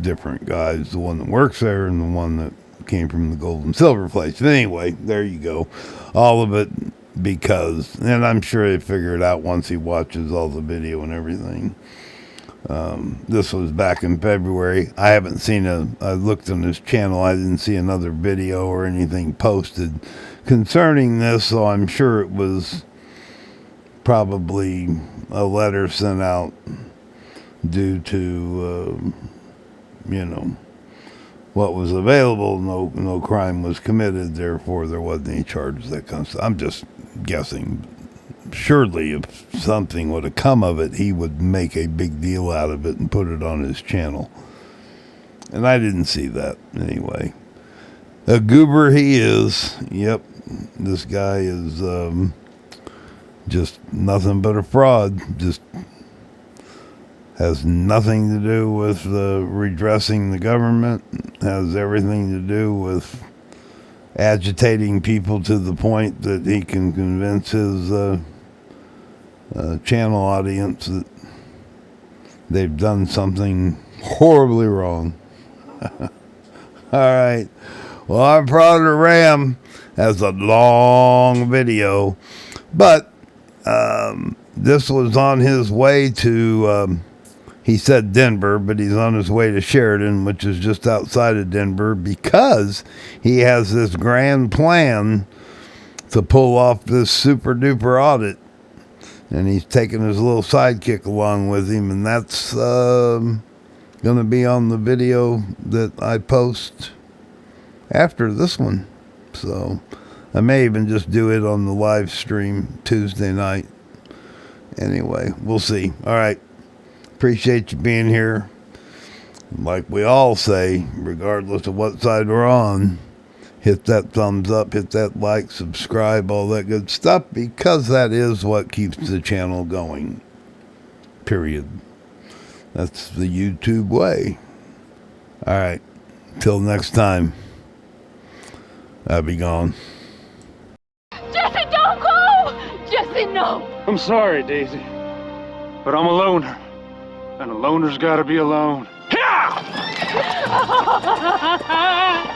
different guys, the one that works there and the one that came from the gold and silver place. But anyway, there you go. All of it because, and I'm sure he'll figure it out once he watches all the video and everything. This was back in February. I haven't seen I looked on his channel. I didn't see another video or anything posted concerning this, so I'm sure it was probably a letter sent out due to, what was available. No crime was committed, therefore there wasn't any charges, that kind of stuff. I'm just guessing. Surely if something would have come of it, he would make a big deal out of it and put it on his channel. And I didn't see that anyway. A goober he is. Yep. This guy is just nothing but a fraud. Just has nothing to do with redressing the government. Has everything to do with agitating people to the point that he can convince his channel audience that they've done something horribly wrong. All right. Well, our Frauditor Ram has a long video, but this was on his way to, he said Denver, but he's on his way to Sheridan, which is just outside of Denver, because he has this grand plan to pull off this super duper audit And he's taking his little sidekick along with him, and that's going to be on the video that I post after this one. So I may even just do it on the live stream Tuesday night. Anyway, we'll see. All right. Appreciate you being here. Like we all say, regardless of what side we're on, hit that thumbs up, hit that like, subscribe, all that good stuff, because that is what keeps the channel going. Period. That's the YouTube way. All right. Till next time. I'll be gone. Jesse, don't go! Jesse, no! I'm sorry, Daisy, but I'm a loner, and a loner's gotta be alone. Ha!